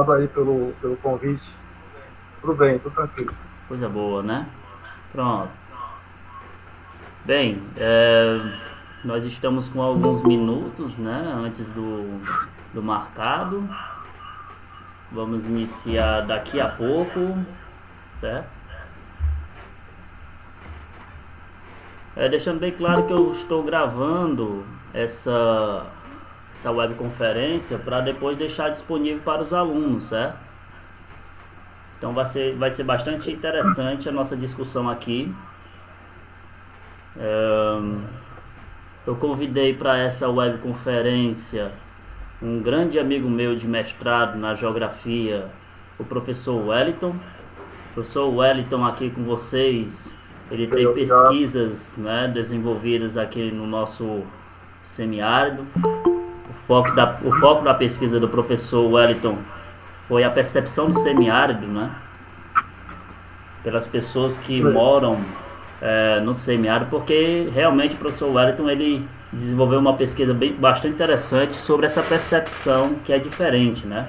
obrigado aí pelo convite. Tudo bem, tudo tranquilo. Coisa boa, né? Pronto. Bem, nós estamos com alguns minutos, né, antes do marcado. Vamos iniciar daqui a pouco, certo? Deixando bem claro que eu estou gravando essa webconferência para depois deixar disponível para os alunos, certo? Então vai ser bastante interessante a nossa discussão aqui. Eu convidei para essa webconferência um grande amigo meu de mestrado na geografia, o professor Wellington. O professor Wellington aqui com vocês, ele tem Obrigado. pesquisas, né, desenvolvidas aqui no nosso semiárido. O foco da pesquisa do professor Wellington foi a percepção do semiárido, né, pelas pessoas que moram no semiárido, porque realmente o professor Wellington ele desenvolveu uma pesquisa bastante interessante sobre essa percepção que é diferente, né?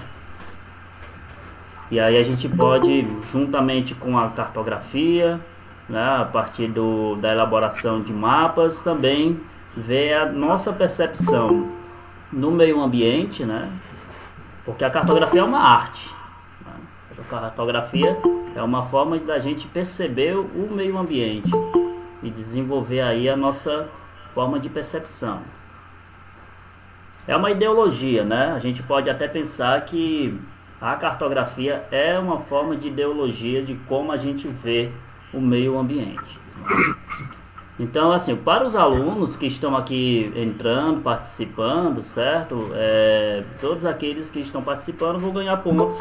E aí a gente pode, juntamente com a cartografia, né, a partir da elaboração de mapas, também ver a nossa percepção no meio ambiente, né? Porque a cartografia é uma arte. Né? A cartografia é uma forma da gente perceber o meio ambiente e desenvolver aí a nossa forma de percepção. É uma ideologia, né? A gente pode até pensar que a cartografia é uma forma de ideologia de como a gente vê o meio ambiente. Então, assim, para os alunos que estão aqui entrando, participando, certo? Todos aqueles que estão participando vão ganhar pontos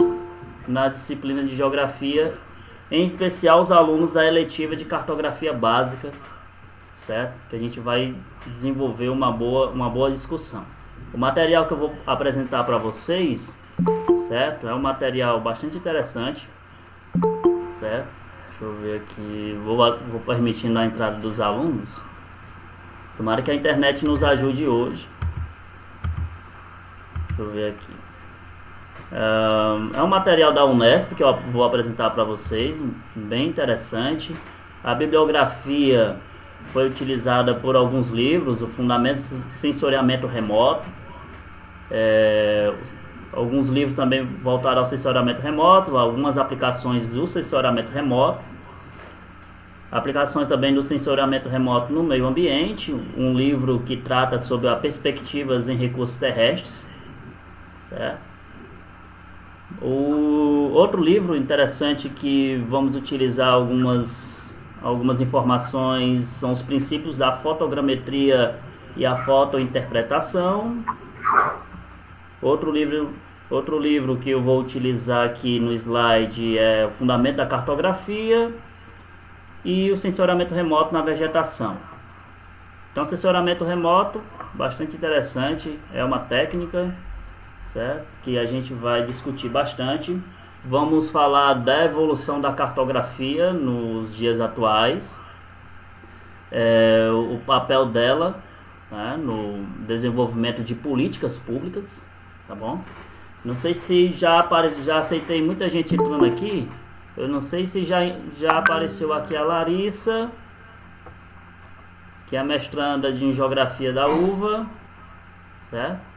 na disciplina de geografia, em especial os alunos da eletiva de cartografia básica, certo? Que a gente vai desenvolver uma boa discussão. O material que eu vou apresentar para vocês, certo? É um material bastante interessante, certo? Deixa eu ver aqui, vou permitindo a entrada dos alunos. Tomara que a internet nos ajude hoje. Deixa eu ver aqui. É um material da Unesp que eu vou apresentar para vocês, bem interessante. A bibliografia foi utilizada por alguns livros, o Fundamento do Sensoriamento Remoto, alguns livros também voltaram ao sensoriamento remoto, algumas aplicações do sensoriamento remoto, aplicações também do sensoriamento remoto no meio ambiente, um livro que trata sobre as perspectivas em recursos terrestres, certo? O outro livro interessante que vamos utilizar algumas informações são os princípios da fotogrametria e a fotointerpretação. Outro livro que eu vou utilizar aqui no slide é o Fundamento da Cartografia e o Sensoriamento Remoto na Vegetação. Então, sensoriamento remoto, bastante interessante, é uma técnica, certo? Que a gente vai discutir bastante. Vamos falar da evolução da cartografia nos dias atuais, o papel dela, né, no desenvolvimento de políticas públicas, tá bom? Não sei se já aceitei muita gente entrando aqui. Eu não sei se já apareceu aqui a Larissa, que é a mestranda em Geografia da UVA, certo?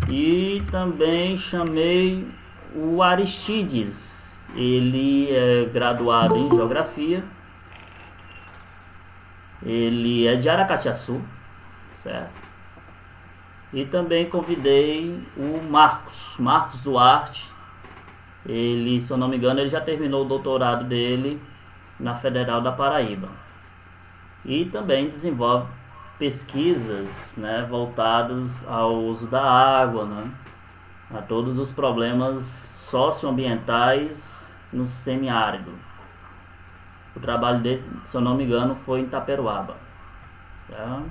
E também chamei o Aristides, ele é graduado em Geografia, ele é de Aracatiaçu, certo? E também convidei o Marcos Duarte, ele, se eu não me engano, ele já terminou o doutorado dele na Federal da Paraíba. E também desenvolve pesquisas, né, voltadas ao uso da água, né, a todos os problemas socioambientais no semiárido. O trabalho dele, se eu não me engano, foi em Taperoaba. Certo?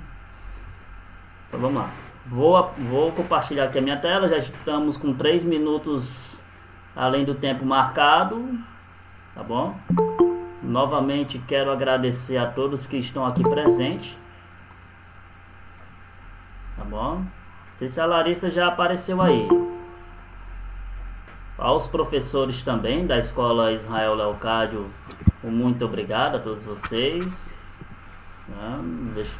Então vamos lá. Vou compartilhar aqui a minha tela. Já estamos com 3 minutos além do tempo marcado. Tá bom? Novamente quero agradecer a todos que estão aqui presentes. Tá bom? sei se a Larissa já apareceu aí. Aos professores também da Escola Israel Leocádio, muito obrigado a todos vocês. Deixa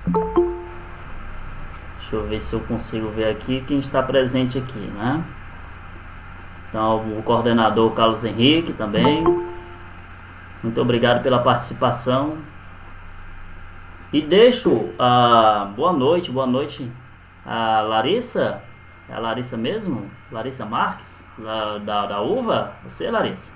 eu ver se eu consigo ver aqui quem está presente aqui, né? Então, o coordenador Carlos Henrique também. Muito obrigado pela participação. E deixo boa noite a Larissa. É a Larissa mesmo? Larissa Marques, da UVA? Você, Larissa?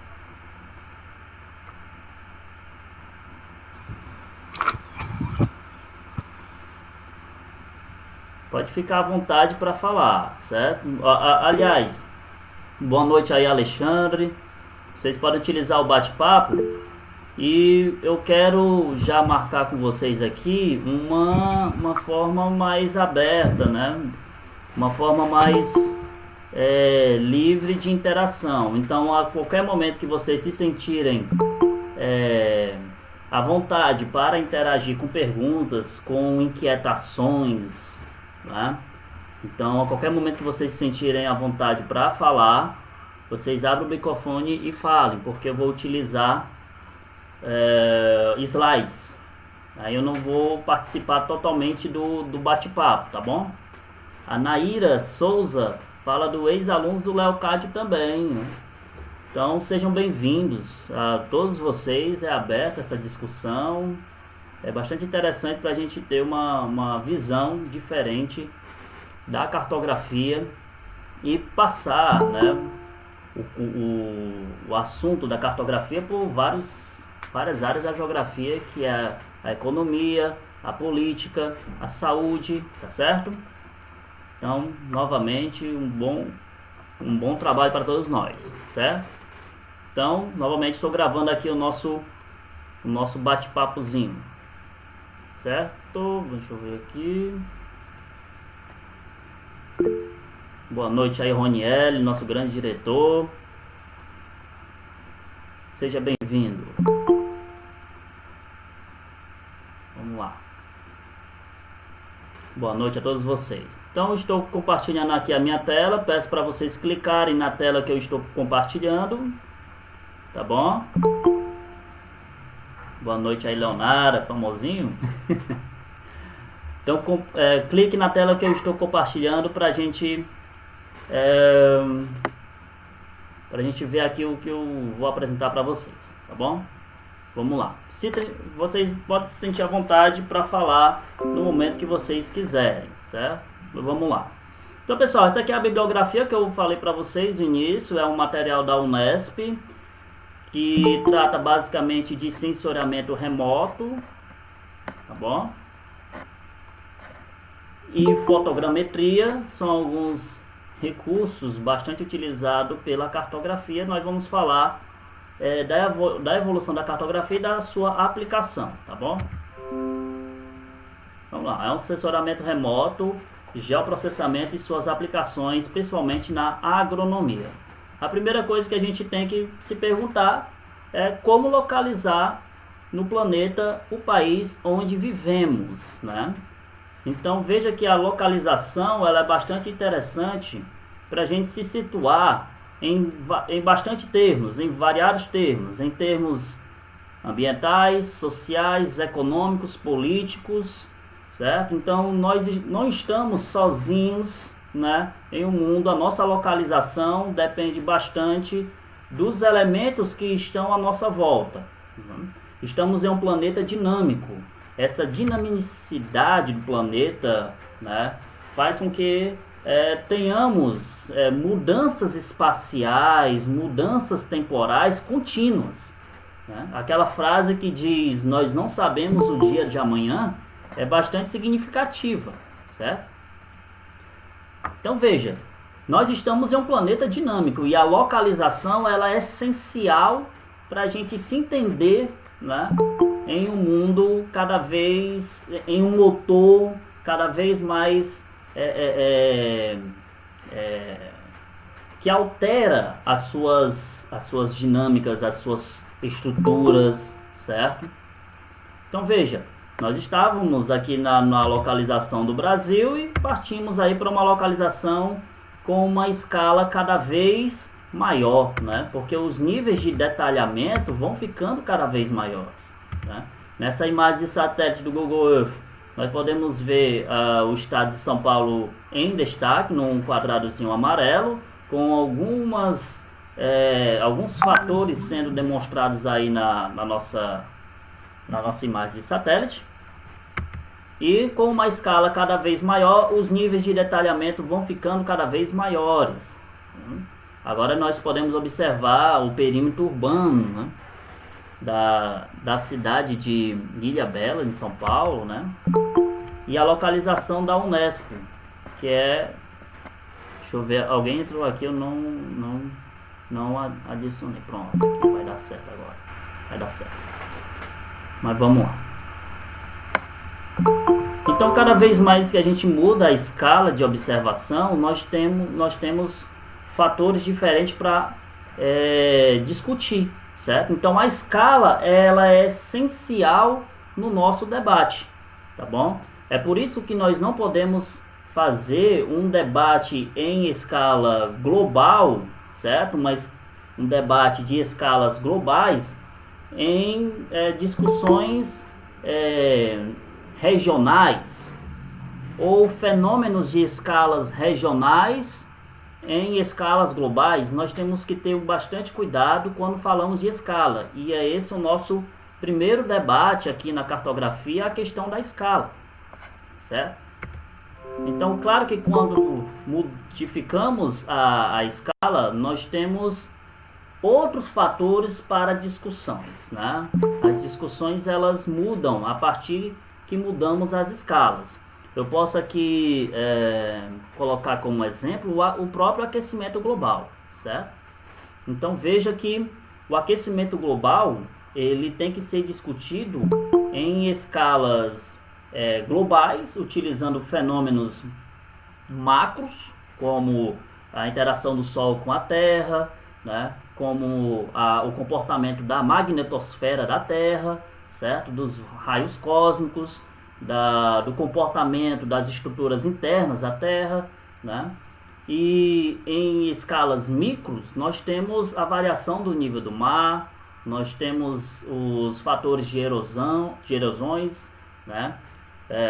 Pode ficar à vontade para falar, certo? Aliás, boa noite aí, Alexandre. Vocês podem utilizar o bate-papo. E eu quero já marcar com vocês aqui uma forma mais aberta, né? Uma forma mais livre de interação. Então, a qualquer momento que vocês se sentirem à vontade para interagir com perguntas, com inquietações, né? Então, a qualquer momento que vocês se sentirem à vontade para falar, vocês abrem o microfone e falem, porque eu vou utilizar slides. Aí eu não vou participar totalmente do bate-papo, tá bom? A Naira Souza fala do ex-alunos do Leocádio também, né? Então sejam bem-vindos a todos vocês. É aberta essa discussão. É bastante interessante para a gente ter uma visão diferente da cartografia e passar, né, o assunto da cartografia por várias áreas da geografia, que é a economia, a política, a saúde, tá certo? Então, novamente, um bom trabalho para todos nós, certo? Então, novamente, estou gravando aqui o nosso bate-papozinho, certo? Deixa eu ver aqui. Boa noite aí, Roniel, nosso grande diretor. Seja bem-vindo. Vamos lá. Boa noite a todos vocês. Então, estou compartilhando aqui a minha tela. Peço para vocês clicarem na tela que eu estou compartilhando. Tá bom? Boa noite aí, Leonara, famosinho. Então, clique na tela que eu estou compartilhando para a gente ver aqui o que eu vou apresentar para vocês, tá bom? Vamos lá. Vocês podem se sentir à vontade para falar no momento que vocês quiserem, certo? Vamos lá. Então, pessoal, essa aqui é a bibliografia que eu falei para vocês no início. É um material da Unesp que trata basicamente de sensoriamento remoto, tá bom? E fotogrametria são alguns recursos bastante utilizados pela cartografia. Nós vamos falar da evolução da cartografia e da sua aplicação, tá bom? Vamos lá, é um sensoriamento remoto, geoprocessamento e suas aplicações, principalmente na agronomia. A primeira coisa que a gente tem que se perguntar é como localizar no planeta o país onde vivemos, né? Então veja que a localização ela é bastante interessante para a gente se situar em bastante termos, em variados termos, em termos ambientais, sociais, econômicos, políticos, certo? Então nós não estamos sozinhos, né, em um mundo. A nossa localização depende bastante dos elementos que estão à nossa volta. Estamos em um planeta dinâmico. Essa dinamicidade do planeta, né, faz com que tenhamos mudanças espaciais, mudanças temporais contínuas, né? Aquela frase que diz, nós não sabemos o dia de amanhã, é bastante significativa, certo? Então veja, nós estamos em um planeta dinâmico e a localização ela é essencial para a gente se entender, né, em um mundo em um motor cada vez mais que altera as suas dinâmicas, as suas estruturas, certo? Então veja, Nós estávamos aqui na localização do Brasil e partimos aí para uma localização com uma escala cada vez maior, né? Porque os níveis de detalhamento vão ficando cada vez maiores, né? Nessa imagem de satélite do Google Earth, nós podemos ver o estado de São Paulo em destaque, num quadradozinho amarelo, com alguns fatores sendo demonstrados aí na nossa imagem de satélite. E com uma escala cada vez maior, os níveis de detalhamento vão ficando cada vez maiores. Agora nós podemos observar o perímetro urbano, né, da cidade de Ilhabela, em São Paulo, né, e a localização da Unesp, que é... Deixa eu ver, alguém entrou aqui, eu não adicionei. Pronto, vai dar certo agora. Vai dar certo. Mas vamos lá. Então, cada vez mais que a gente muda a escala de observação, nós temos fatores diferentes para discutir, certo? Então, a escala ela é essencial no nosso debate, tá bom? É por isso que nós não podemos fazer um debate em escala global, certo? Mas um debate de escalas globais em discussões regionais ou fenômenos de escalas regionais em escalas globais. Nós temos que ter bastante cuidado quando falamos de escala, e é esse o nosso primeiro debate aqui na cartografia, a questão da escala, certo? Então, claro que quando modificamos a escala, nós temos outros fatores para discussões, né? As discussões elas mudam a partir que mudamos as escalas. Eu posso aqui colocar como exemplo o próprio aquecimento global, certo? Então veja que o aquecimento global ele tem que ser discutido em escalas globais, utilizando fenômenos macros, como a interação do Sol com a Terra, né? Como o comportamento da magnetosfera da Terra, certo? Dos raios cósmicos, do comportamento das estruturas internas da Terra, né? E em escalas micros, nós temos a variação do nível do mar, nós temos os fatores de erosões, né?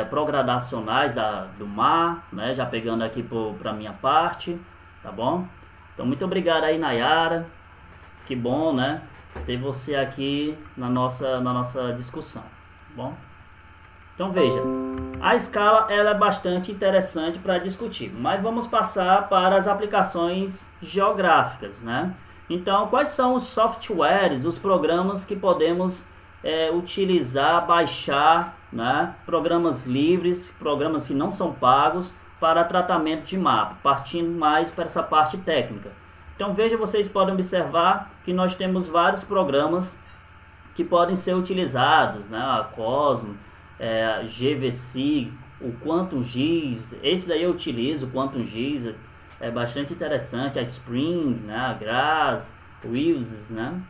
Progradacionais do mar, né? Já pegando aqui para a minha parte, tá bom? Então, muito obrigado aí, Nayara. Que bom, né? Ter você aqui na nossa discussão, tá bom? Então, veja, a escala ela é bastante interessante para discutir, mas vamos passar para as aplicações geográficas, né? Então, quais são os softwares, os programas que podemos utilizar, baixar, né? Programas livres, programas que não são pagos para tratamento de mapa, partindo mais para essa parte técnica. Então veja, vocês podem observar que nós temos vários programas que podem ser utilizados, né? A Cosmo, GVC, o QuantumGIS, esse daí eu utilizo, o QuantumGIS, é bastante interessante, a Spring, né? A GRASS, o WISES, né?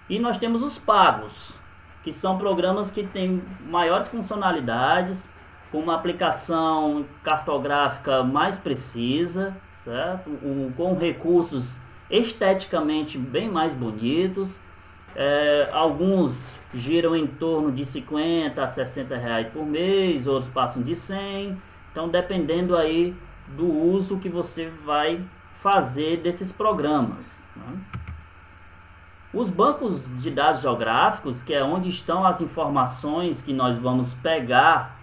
E nós temos os pagos, que são programas que têm maiores funcionalidades, com uma aplicação cartográfica mais precisa, certo? Com recursos esteticamente bem mais bonitos. Alguns giram em torno de 50 a 60 reais por mês, outros passam de 100. Então, dependendo aí do uso que você vai fazer desses programas, né? Os bancos de dados geográficos, que é onde estão as informações que nós vamos pegar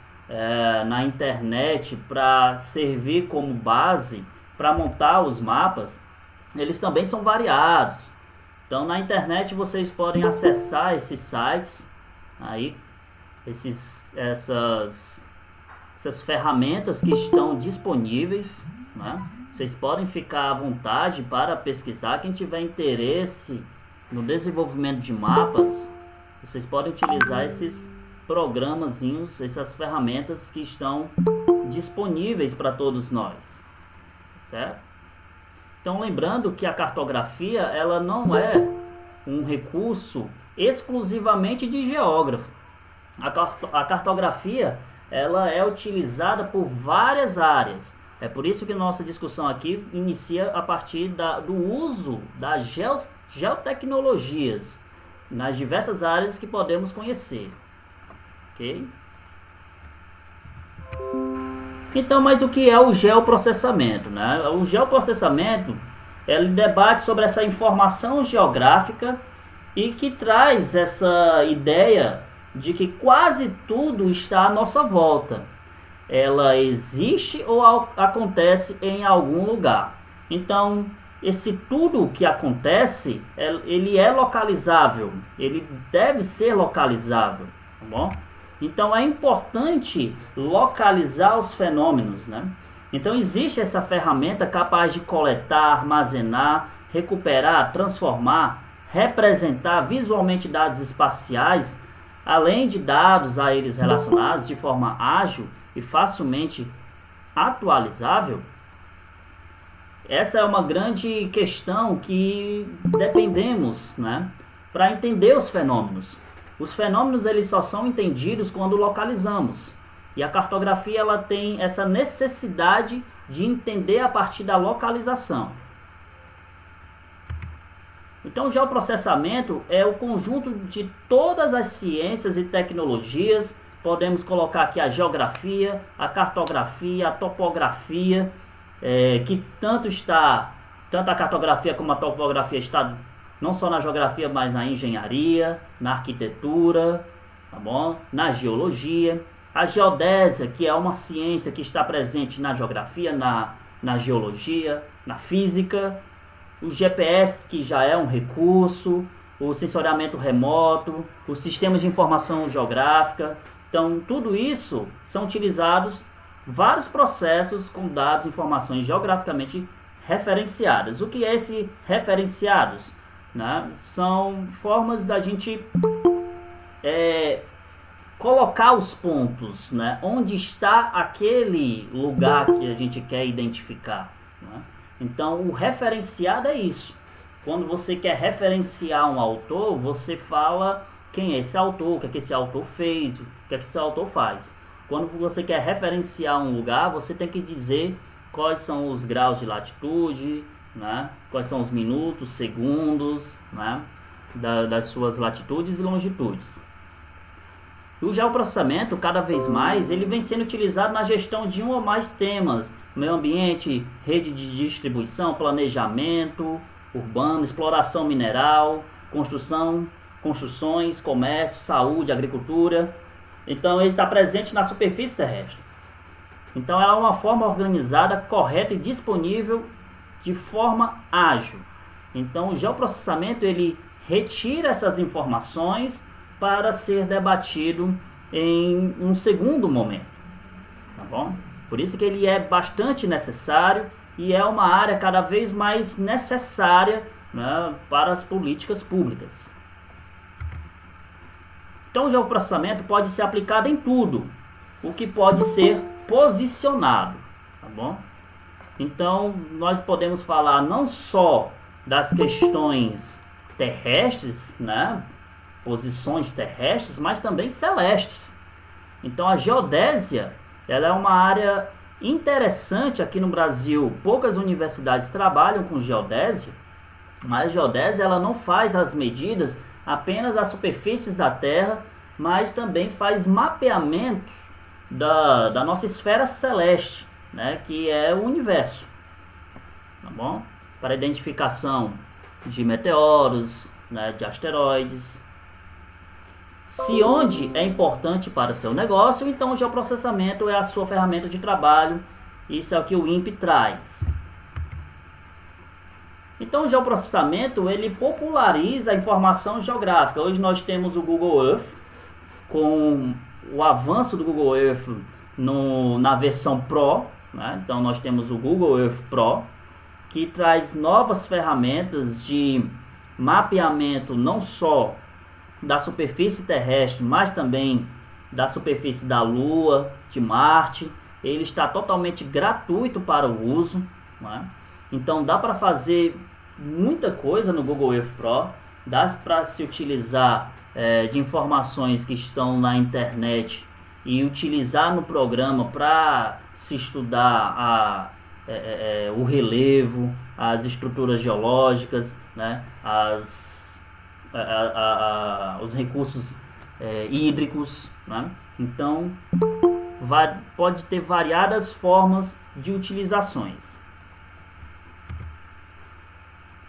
na internet para servir como base para montar os mapas, eles também são variados. Então, na internet vocês podem acessar esses sites aí, essas ferramentas que estão disponíveis, né? Vocês podem ficar à vontade para pesquisar. Quem tiver interesse no desenvolvimento de mapas, vocês podem utilizar esses programazinhos, essas ferramentas que estão disponíveis para todos nós, certo? Então, lembrando que a cartografia ela não é um recurso exclusivamente de geógrafo. A cartografia, ela é utilizada por várias áreas. É por isso que nossa discussão aqui inicia a partir do uso das geotecnologias nas diversas áreas que podemos conhecer. Ok? Então, mas o que é o geoprocessamento, né? O geoprocessamento, ele debate sobre essa informação geográfica e que traz essa ideia de que quase tudo está à nossa volta. Ela existe ou acontece em algum lugar. Então, esse tudo que acontece, ele é localizável, ele deve ser localizável, tá bom? Então é importante localizar os fenômenos, né? Então existe essa ferramenta capaz de coletar, armazenar, recuperar, transformar, representar visualmente dados espaciais, além de dados a eles relacionados de forma ágil e facilmente atualizável. Essa é uma grande questão que dependemos, né, para entender os fenômenos. Os fenômenos eles só são entendidos quando localizamos. E a cartografia ela tem essa necessidade de entender a partir da localização. Então, o geoprocessamento é o conjunto de todas as ciências e tecnologias. Podemos colocar aqui a geografia, a cartografia, a topografia, que tanto a cartografia como a topografia está não só na geografia, mas na engenharia, na arquitetura, tá bom? Na geologia. A geodésia, que é uma ciência que está presente na geografia, na geologia, na física. Os GPS, que já é um recurso, o sensoriamento remoto, os sistemas de informação geográfica. Então, tudo isso são utilizados vários processos com dados e informações geograficamente referenciadas. O que é esse referenciados? Né? São formas da gente colocar os pontos, né? Onde está aquele lugar que a gente quer identificar, né? Então, o referenciado é isso. Quando você quer referenciar um autor, você fala quem é esse autor, o que é que esse autor fez, o que é que esse autor faz. Quando você quer referenciar um lugar, você tem que dizer quais são os graus de latitude, né? Quais são os minutos, segundos, né? Das suas latitudes e longitudes. O geoprocessamento, cada vez mais, ele vem sendo utilizado na gestão de um ou mais temas: meio ambiente, rede de distribuição, planejamento urbano, exploração mineral, construções, comércio, saúde, agricultura. Então ele está presente na superfície terrestre. Então ela é uma forma organizada, correta e disponível de forma ágil. Então o geoprocessamento ele retira essas informações para ser debatido em um segundo momento, tá bom? Por isso que ele é bastante necessário e é uma área cada vez mais necessária, né, para as políticas públicas. Então o geoprocessamento pode ser aplicado em tudo, o que pode ser posicionado, tá bom? Então nós podemos falar não só das questões terrestres, né, posições terrestres, mas também celestes. Então a geodésia, ela é uma área interessante aqui no Brasil. Poucas universidades trabalham com geodésia, mas a geodésia ela não faz as medidas apenas das superfícies da Terra, mas também faz mapeamentos da nossa esfera celeste, né, que é o universo, tá bom? Para identificação de meteoros, né, de asteroides. Se onde é importante para o seu negócio, então o geoprocessamento é a sua ferramenta de trabalho. Isso é o que o INPE traz. Então o geoprocessamento ele populariza a informação geográfica. Hoje nós temos o Google Earth, com o avanço do Google Earth na versão Pro, né? Então nós temos o Google Earth Pro, que traz novas ferramentas de mapeamento não só da superfície terrestre, mas também da superfície da Lua, de Marte. Ele está totalmente gratuito para o uso, né? Então dá para fazer muita coisa no Google Earth Pro, dá para se utilizar de informações que estão na internet e utilizar no programa para se estudar o relevo, as estruturas geológicas, né, os recursos hídricos, né? Então pode ter variadas formas de utilizações.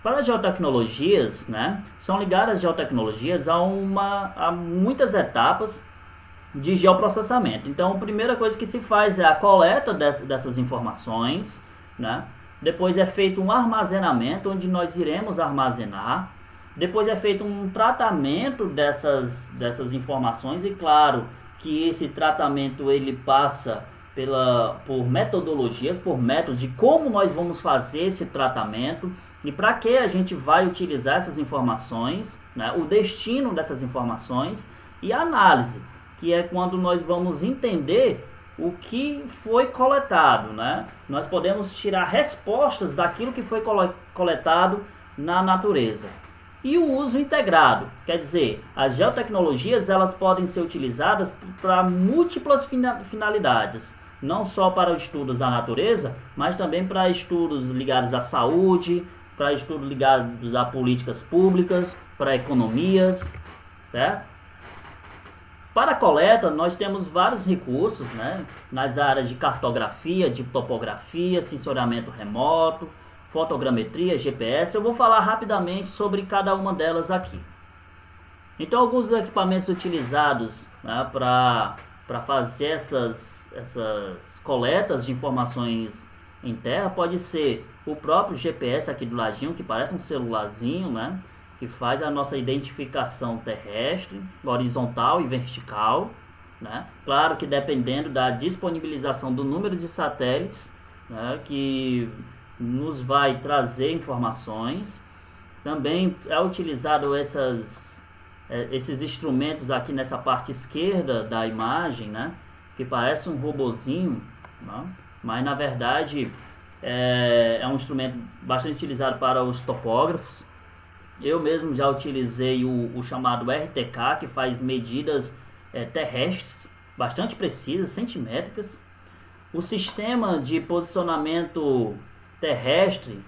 Para as geotecnologias, né, são ligadas as geotecnologias a muitas etapas de geoprocessamento. Então, a primeira coisa que se faz é a coleta dessas informações, né? Depois é feito um armazenamento, onde nós iremos armazenar. Depois é feito um tratamento dessas informações e, claro, que esse tratamento ele passa por metodologias, por métodos de como nós vamos fazer esse tratamento e para que a gente vai utilizar essas informações, né? O destino dessas informações e a análise, que é quando nós vamos entender o que foi coletado, né? Nós podemos tirar respostas daquilo que foi coletado na natureza. E o uso integrado, quer dizer, as geotecnologias elas podem ser utilizadas para múltiplas finalidades, não só para estudos da natureza, mas também para estudos ligados à saúde, para estudos ligados a políticas públicas, para economias, certo? Para a coleta, nós temos vários recursos, né, nas áreas de cartografia, de topografia, sensoriamento remoto, fotogrametria, GPS. Eu vou falar rapidamente sobre cada uma delas aqui. Então, alguns equipamentos utilizados, né, para fazer essas coletas de informações em terra pode ser o próprio GPS aqui do ladinho, que parece um celularzinho, né, que faz a nossa identificação terrestre, horizontal e vertical, né? Claro que dependendo da disponibilização do número de satélites, né, que nos vai trazer informações. Também é utilizado esses instrumentos aqui nessa parte esquerda da imagem, né, que parece um robozinho, né, mas na verdade é um instrumento bastante utilizado para os topógrafos. Eu mesmo já utilizei o chamado RTK, que faz medidas terrestres, bastante precisas, centimétricas. O sistema de posicionamento terrestre,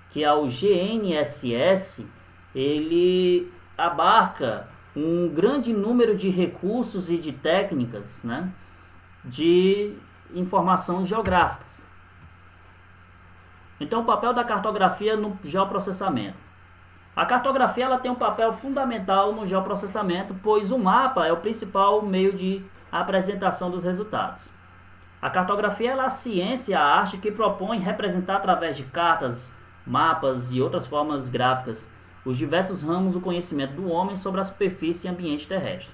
que é o GNSS, ele abarca um grande número de recursos e de técnicas, né, de informação geográficas. Então, o papel da cartografia no geoprocessamento. A cartografia ela tem um papel fundamental no geoprocessamento, pois o mapa é o principal meio de apresentação dos resultados. A cartografia ela é a ciência, a arte que propõe representar através de cartas, mapas e outras formas gráficas os diversos ramos do conhecimento do homem sobre a superfície e ambiente terrestre.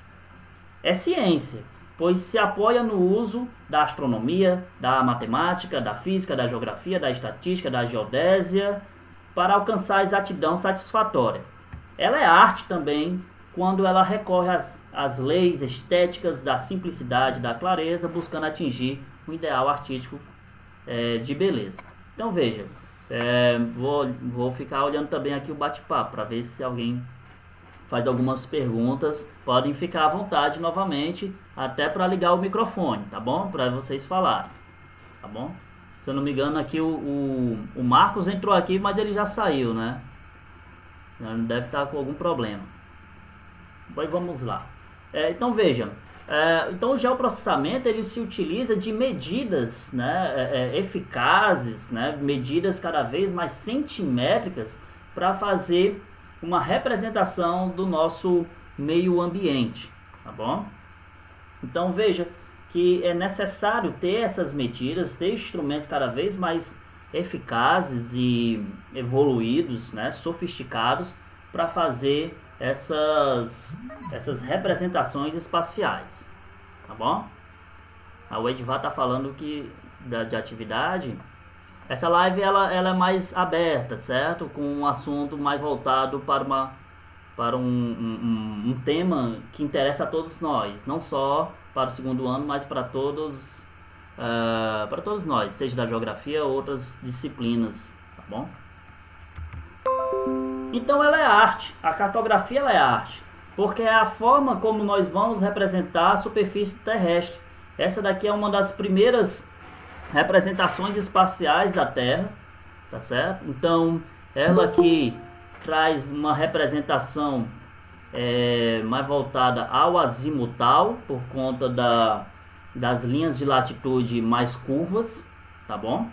É ciência, pois se apoia no uso da astronomia, da matemática, da física, da geografia, da estatística, da geodésia, para alcançar a exatidão satisfatória. Ela é arte também quando ela recorre às leis estéticas da simplicidade, da clareza, buscando atingir um ideal artístico de beleza. Então veja, vou ficar olhando também aqui o bate-papo para ver se alguém faz algumas perguntas. Podem ficar à vontade novamente, até para ligar o microfone, tá bom? Para vocês falarem, tá bom? Se eu não me engano aqui o Marcos entrou aqui, mas ele já saiu, né? Deve estar com algum problema. Pois vamos lá. Então veja, então o geoprocessamento ele se utiliza de medidas, né, eficazes, né, medidas cada vez mais centimétricas para fazer uma representação do nosso meio ambiente, tá bom? Então veja que é necessário ter essas medidas, ter instrumentos cada vez mais eficazes e evoluídos, né, sofisticados, para fazer essas representações espaciais, tá bom? O Edvar está falando que de atividade. Essa live ela é mais aberta, certo? Com um assunto mais voltado para um tema que interessa a todos nós, não só para o segundo ano, mas para todos nós, seja da geografia ou outras disciplinas, tá bom? Então ela é arte, a cartografia ela é arte. Porque é a forma como nós vamos representar a superfície terrestre. Essa daqui é uma das primeiras representações espaciais da Terra, tá certo? Então, ela aqui traz uma representação mais voltada ao azimutal, por conta das linhas de latitude mais curvas, tá bom?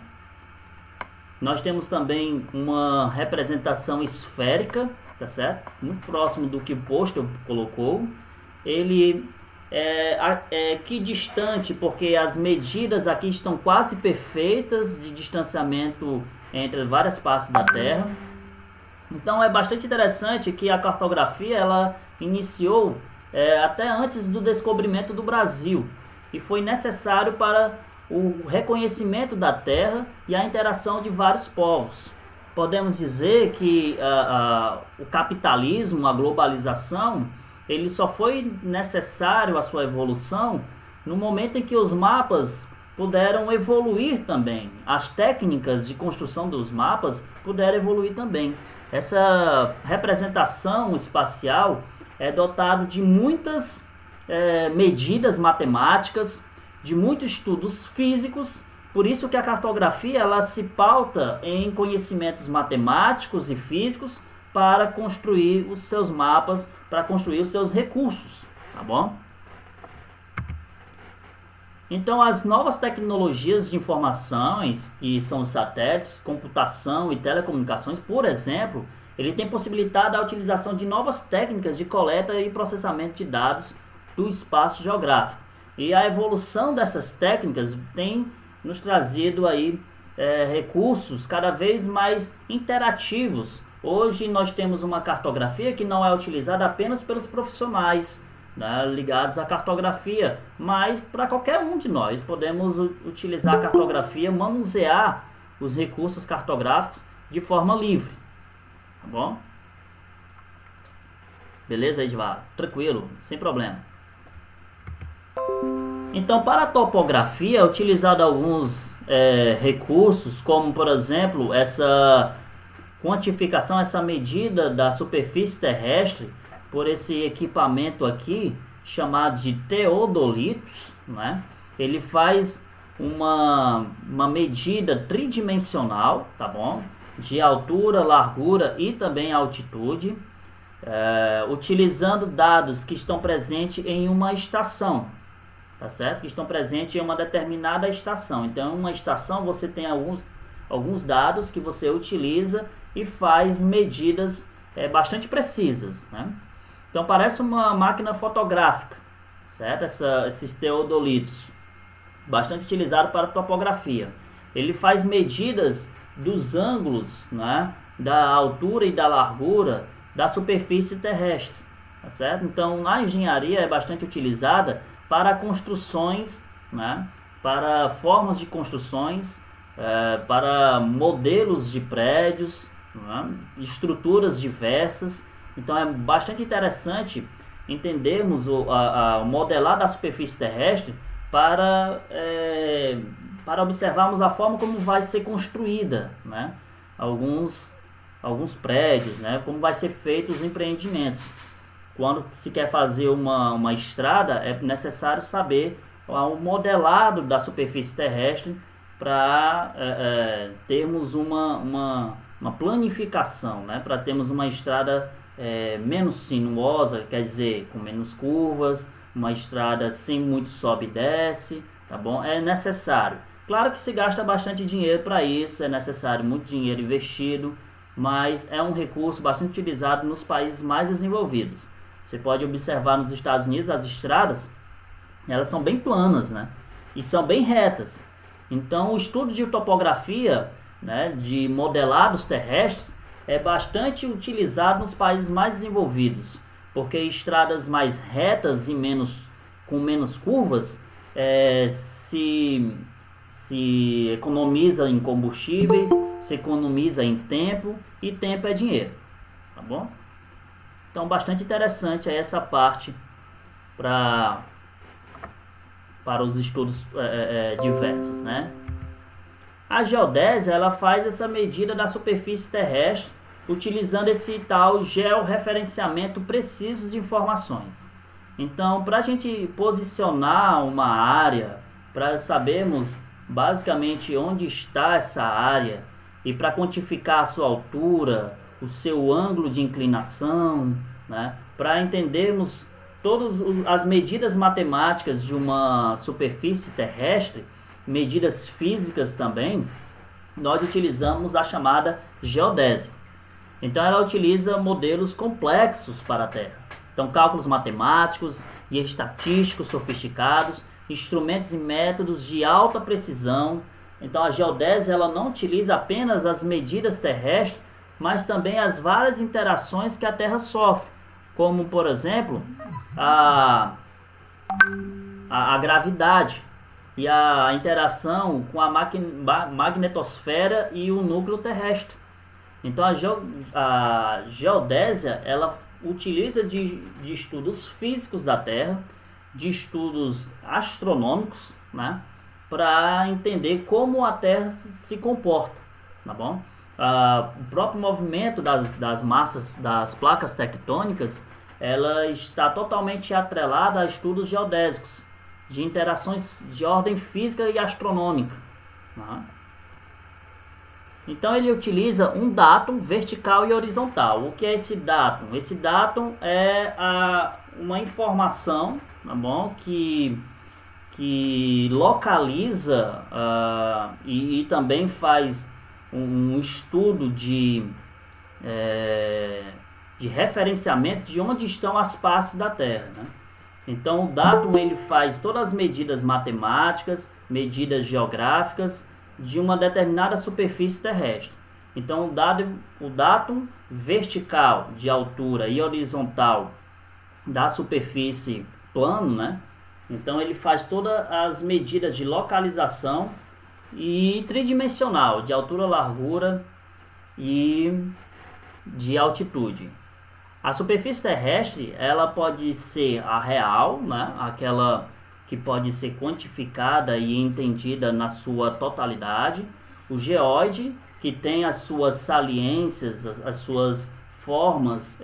Nós temos também uma representação esférica, tá certo? Muito próximo do que o pôster colocou. Ele que distante, porque as medidas aqui estão quase perfeitas de distanciamento entre várias partes da Terra. Então é bastante interessante que a cartografia ela iniciou até antes do descobrimento do Brasil e foi necessário para o reconhecimento da Terra e a interação de vários povos. Podemos dizer que o capitalismo, a globalização, ele só foi necessário a sua evolução no momento em que os mapas puderam evoluir também. As técnicas de construção dos mapas puderam evoluir também. Essa representação espacial é dotada de muitas medidas matemáticas, de muitos estudos físicos. Por isso que a cartografia ela se pauta em conhecimentos matemáticos e físicos para construir os seus mapas, para construir os seus recursos, tá bom? Então, as novas tecnologias de informações, que são os satélites, computação e telecomunicações, por exemplo, ele tem possibilitado a utilização de novas técnicas de coleta e processamento de dados do espaço geográfico. E a evolução dessas técnicas tem nos trazido aí recursos cada vez mais interativos. Hoje nós temos uma cartografia que não é utilizada apenas pelos profissionais, né, ligados à cartografia, mas para qualquer um de nós podemos utilizar a cartografia, manusear os recursos cartográficos de forma livre, tá bom? Beleza, Edvar? Tranquilo, sem problema. Então, para a topografia é utilizado alguns recursos, como por exemplo essa quantificação, essa medida da superfície terrestre por esse equipamento aqui chamado de teodolitos, né? Ele faz uma medida tridimensional, tá bom? De altura, largura e também altitude, utilizando dados que estão presentes em uma estação, tá certo? Que estão presentes em uma determinada estação. Então, em uma estação você tem alguns dados que você utiliza e faz medidas bastante precisas, né? Então parece uma máquina fotográfica, certo? Esses teodolitos, bastante utilizado para topografia. Ele faz medidas dos ângulos, né, da altura e da largura da superfície terrestre, tá certo? Então na engenharia é bastante utilizada para construções, né, para formas de construções, para modelos de prédios, né, estruturas diversas. Então é bastante interessante entendermos o modelar da superfície terrestre para observarmos a forma como vai ser construída, né, alguns prédios, né, como vai ser feitos os empreendimentos. Quando se quer fazer uma estrada, é necessário saber o modelado da superfície terrestre para termos uma planificação, né, para termos uma estrada menos sinuosa, quer dizer, com menos curvas, uma estrada sem muito sobe e desce, tá bom? É necessário. Claro que se gasta bastante dinheiro para isso, é necessário muito dinheiro investido, mas é um recurso bastante utilizado nos países mais desenvolvidos. Você pode observar nos Estados Unidos as estradas, elas são bem planas, né? E são bem retas. Então o estudo de topografia, né, de modelados terrestres, é bastante utilizado nos países mais desenvolvidos, porque estradas mais retas e com menos curvas se economiza em combustíveis, se economiza em tempo, e tempo é dinheiro, tá bom? Então bastante interessante essa parte para os estudos diversos, né? A geodésia ela faz essa medida da superfície terrestre utilizando esse tal georreferenciamento preciso de informações. Então, para a gente posicionar uma área, para sabermos basicamente onde está essa área e para quantificar a sua altura, o seu ângulo de inclinação, né? Para entendermos todas as medidas matemáticas de uma superfície terrestre, medidas físicas também, nós utilizamos a chamada geodésia. Então ela utiliza modelos complexos para a Terra. Então cálculos matemáticos e estatísticos sofisticados, instrumentos e métodos de alta precisão. Então a geodésia ela não utiliza apenas as medidas terrestres, mas também as várias interações que a Terra sofre, como por exemplo a gravidade e a interação com a magnetosfera e o núcleo terrestre. Então a geodésia ela utiliza de estudos físicos da Terra, de estudos astronômicos, né, para entender como a Terra se comporta, tá bom? O próprio movimento das massas das placas tectônicas ela está totalmente atrelada a estudos geodésicos, de interações de ordem física e astronômica. Né? Então ele utiliza um datum vertical e horizontal. O que é esse datum? Esse datum é uma informação, tá bom? que localiza e também faz um estudo de referenciamento de onde estão as partes da Terra, né? Então o datum ele faz todas as medidas matemáticas, medidas geográficas de uma determinada superfície terrestre. Então o datum vertical de altura e horizontal da superfície plano, né? Então ele faz todas as medidas de localização e tridimensional de altura, largura e de altitude. A superfície terrestre ela pode ser a real, né? Aquela que pode ser quantificada e entendida na sua totalidade. O geóide, que tem as suas saliências, as suas formas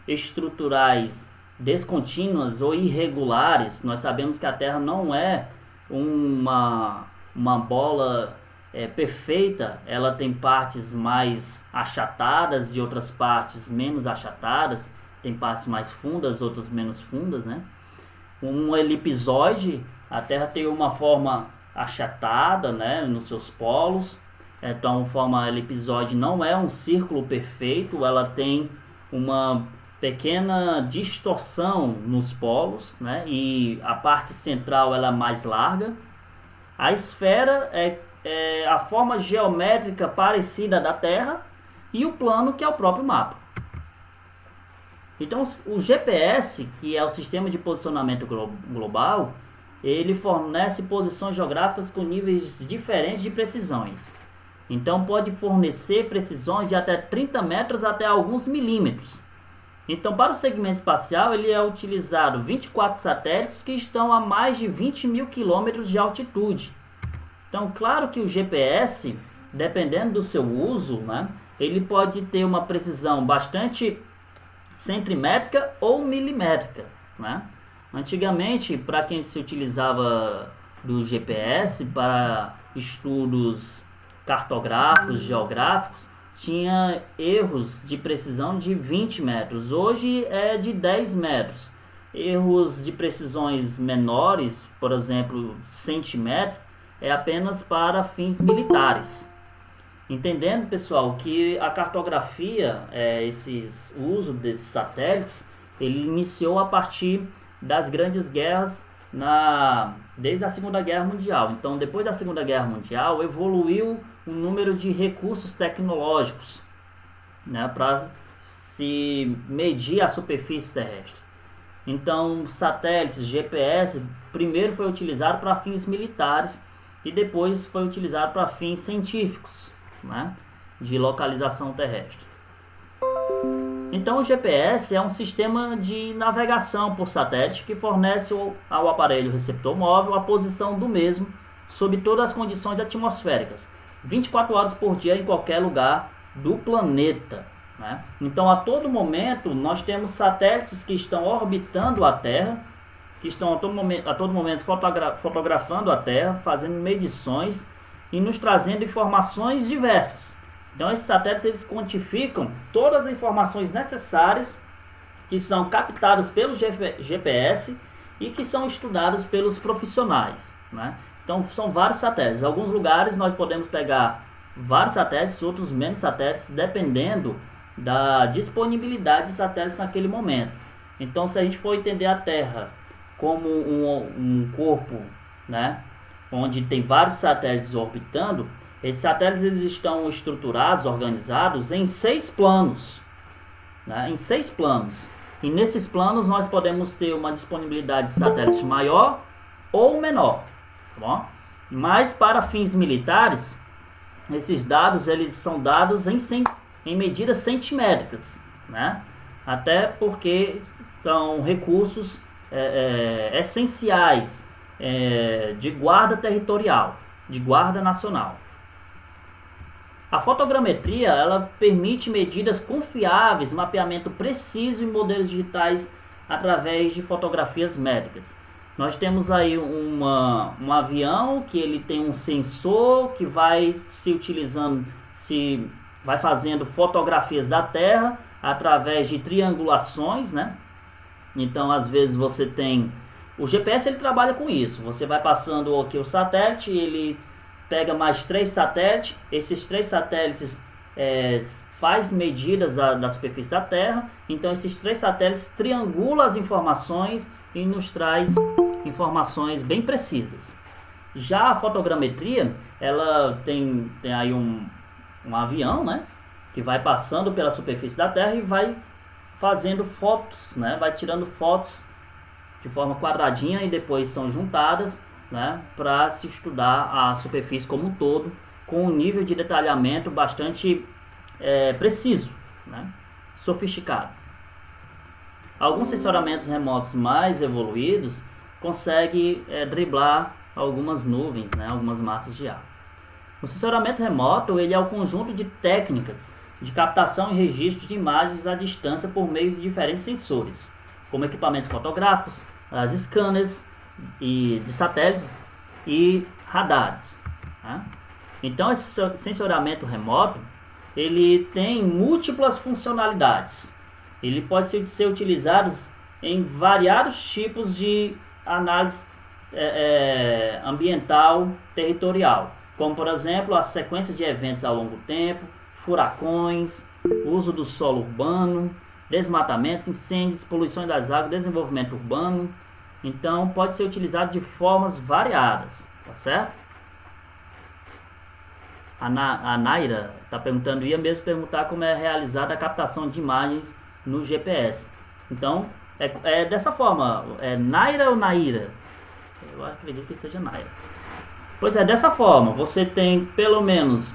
estruturais descontínuas ou irregulares. Nós sabemos que a Terra não é uma bola perfeita, ela tem partes mais achatadas e outras partes menos achatadas, tem partes mais fundas, outras menos fundas, né? Um elipsoide, a Terra tem uma forma achatada, né, nos seus polos. Então, a forma elipsoide não é um círculo perfeito, ela tem uma pequena distorção nos polos, né, e a parte central ela é mais larga. A esfera é a forma geométrica parecida da Terra e o plano, que é o próprio mapa. Então o GPS, que é o Sistema de Posicionamento Global, ele fornece posições geográficas com níveis diferentes de precisões. Então pode fornecer precisões de até 30 metros até alguns milímetros. Então para o segmento espacial ele é utilizado 24 satélites que estão a mais de 20 mil quilômetros de altitude. Então, claro que o GPS, dependendo do seu uso, né, ele pode ter uma precisão bastante centimétrica ou milimétrica, né? Antigamente, para quem se utilizava do GPS para estudos cartográficos, geográficos, tinha erros de precisão de 20 metros. Hoje é de 10 metros. Erros de precisões menores, por exemplo, centímetro, é apenas para fins militares. Entendendo, pessoal, que a cartografia, o uso desses satélites, ele iniciou a partir das grandes guerras desde a Segunda Guerra Mundial. Então, depois da Segunda Guerra Mundial, evoluiu o número de recursos tecnológicos, né, para se medir a superfície terrestre. Então, satélites, GPS, primeiro foi utilizado para fins militares e depois foi utilizado para fins científicos, né, de localização terrestre. Então o GPS é um sistema de navegação por satélite que fornece ao aparelho receptor móvel a posição do mesmo sob todas as condições atmosféricas, 24 horas por dia em qualquer lugar do planeta, né? Então, a todo momento, nós temos satélites que estão orbitando a Terra, que estão a todo momento fotografando a Terra, fazendo medições e nos trazendo informações diversas. Então, esses satélites eles quantificam todas as informações necessárias que são captadas pelo GPS e que são estudadas pelos profissionais, né? Então, são vários satélites. Em alguns lugares nós podemos pegar vários satélites, outros menos satélites, dependendo da disponibilidade de satélites naquele momento. Então, se a gente for entender a Terra como um corpo, né, onde tem vários satélites orbitando, esses satélites eles estão estruturados, organizados em 6 planos, né, em 6 planos. E nesses planos nós podemos ter uma disponibilidade de satélites maior ou menor, tá bom? Mas para fins militares, esses dados eles são dados em medidas centimétricas, né? Até porque são recursos essenciais de guarda territorial, de guarda nacional. A fotogrametria ela permite medidas confiáveis, mapeamento preciso em modelos digitais através de fotografias métricas. Nós temos aí um avião que ele tem um sensor que vai vai fazendo fotografias da Terra através de triangulações, né? Então, às vezes você tem o GPS, ele trabalha com isso. Você vai passando aqui o satélite, ele pega mais 3 satélites. Esses 3 satélites faz medidas da superfície da Terra. Então, esses 3 satélites triangulam as informações e nos traz informações bem precisas. Já a fotogrametria, ela tem aí um avião, né, que vai passando pela superfície da Terra e vai fazendo fotos, né, vai tirando fotos de forma quadradinha e depois são juntadas, né, para se estudar a superfície como um todo, com um nível de detalhamento bastante preciso, né, sofisticado. Alguns sensoriamentos remotos mais evoluídos conseguem driblar algumas nuvens, né, algumas massas de ar. O sensoramento remoto ele é o conjunto de técnicas de captação e registro de imagens à distância por meio de diferentes sensores, como equipamentos fotográficos, as scanners de satélites e radares, né? Então, esse sensoriamento remoto ele tem múltiplas funcionalidades. Ele pode ser utilizado em variados tipos de análise ambiental territorial, como por exemplo a sequência de eventos ao longo do tempo, furacões, uso do solo urbano, desmatamento, incêndios, poluição das águas, desenvolvimento urbano. Então pode ser utilizado de formas variadas, tá certo? A Naira está perguntando, ia mesmo perguntar como é realizada a captação de imagens no GPS. Então é dessa forma, é Naira ou Naira? Eu acredito que seja Naira. Pois é, dessa forma, você tem pelo menos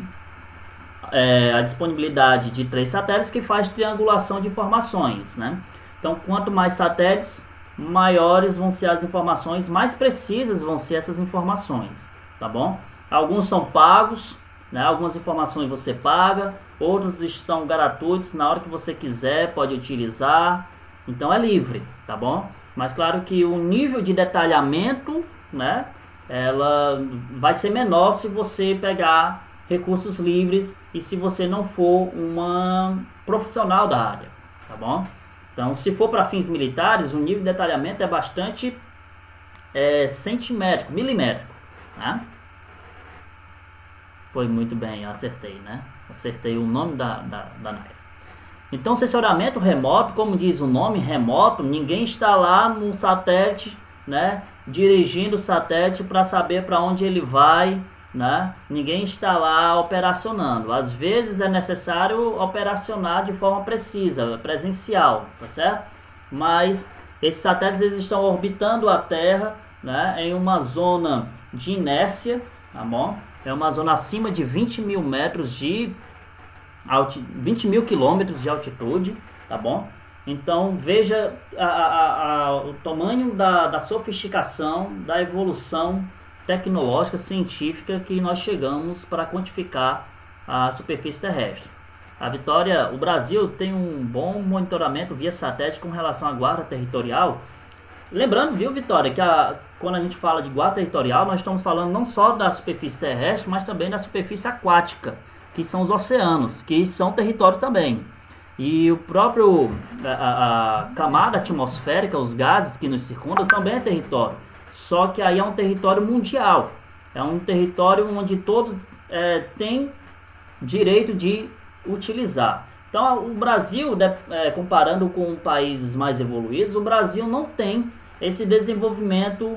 a disponibilidade de 3 satélites que faz triangulação de informações, né? Então, quanto mais satélites, maiores vão ser as informações, mais precisas vão ser essas informações, tá bom? Alguns são pagos, né? Algumas informações você paga, outros estão gratuitos, na hora que você quiser pode utilizar, então é livre, tá bom? Mas claro que o nível de detalhamento, né, ela vai ser menor se você pegar recursos livres e se você não for uma profissional da área, tá bom? Então, se for para fins militares, o nível de detalhamento é bastante centimétrico, milimétrico, né? Foi muito bem, eu acertei, né? Acertei o nome da Naira. Então, sensoriamento remoto, como diz o nome, remoto, ninguém está lá no satélite, né, dirigindo o satélite para saber para onde ele vai, né? Ninguém está lá operacionando. Às vezes é necessário operacionar de forma precisa, presencial, tá certo? Mas esses satélites eles estão orbitando a Terra, né, em uma zona de inércia, tá bom? É uma zona acima de 20 mil metros de 20 mil quilômetros de altitude, tá bom? Então veja o tamanho da sofisticação, da evolução tecnológica, científica que nós chegamos para quantificar a superfície terrestre. A Vitória, o Brasil tem um bom monitoramento via satélite com relação à guarda territorial. Lembrando, viu, Vitória, que quando a gente fala de guarda territorial, nós estamos falando não só da superfície terrestre, mas também da superfície aquática, que são os oceanos, que são território também. E o próprio, a camada atmosférica, os gases que nos circundam, também é território. Só que aí é um território mundial. É um território onde todos têm direito de utilizar. Então, o Brasil, comparando com países mais evoluídos, o Brasil não tem esse desenvolvimento,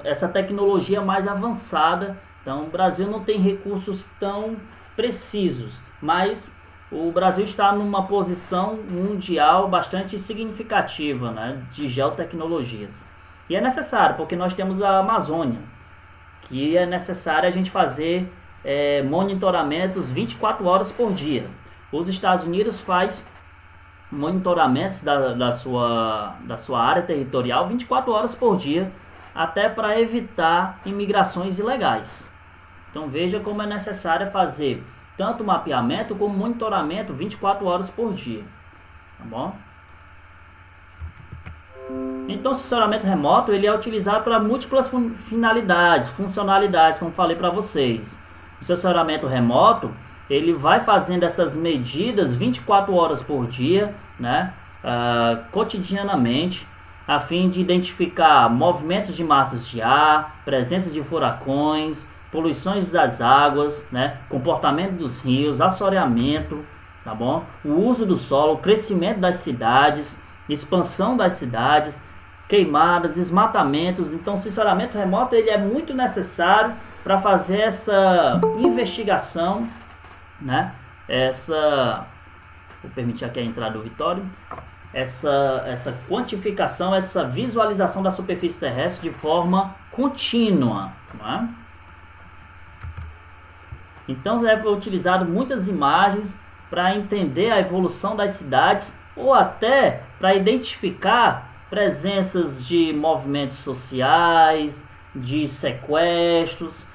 essa tecnologia mais avançada. Então, o Brasil não tem recursos tão precisos, mas o Brasil está numa posição mundial bastante significativa, né, de geotecnologias. E é necessário, porque nós temos a Amazônia, que é necessário a gente fazer monitoramentos 24 horas por dia. Os Estados Unidos faz monitoramentos da sua área territorial 24 horas por dia, até para evitar imigrações ilegais. Então veja como é necessário fazer tanto mapeamento como monitoramento 24 horas por dia. Tá bom? Então o sensoramento remoto ele é utilizado para múltiplas finalidades, funcionalidades, como falei para vocês. O sensoramento remoto ele vai fazendo essas medidas 24 horas por dia, né, cotidianamente, a fim de identificar movimentos de massas de ar, presença de furacões, poluições das águas, né, comportamento dos rios, assoreamento, tá bom? O uso do solo, o crescimento das cidades, expansão das cidades, queimadas, desmatamentos. Então, o sensoramento remoto ele é muito necessário para fazer essa investigação, né? Vou permitir aqui a entrada do Vitório. Essa quantificação, essa visualização da superfície terrestre de forma contínua, não é? Então é utilizado muitas imagens para entender a evolução das cidades ou até para identificar presenças de movimentos sociais, de sequestros.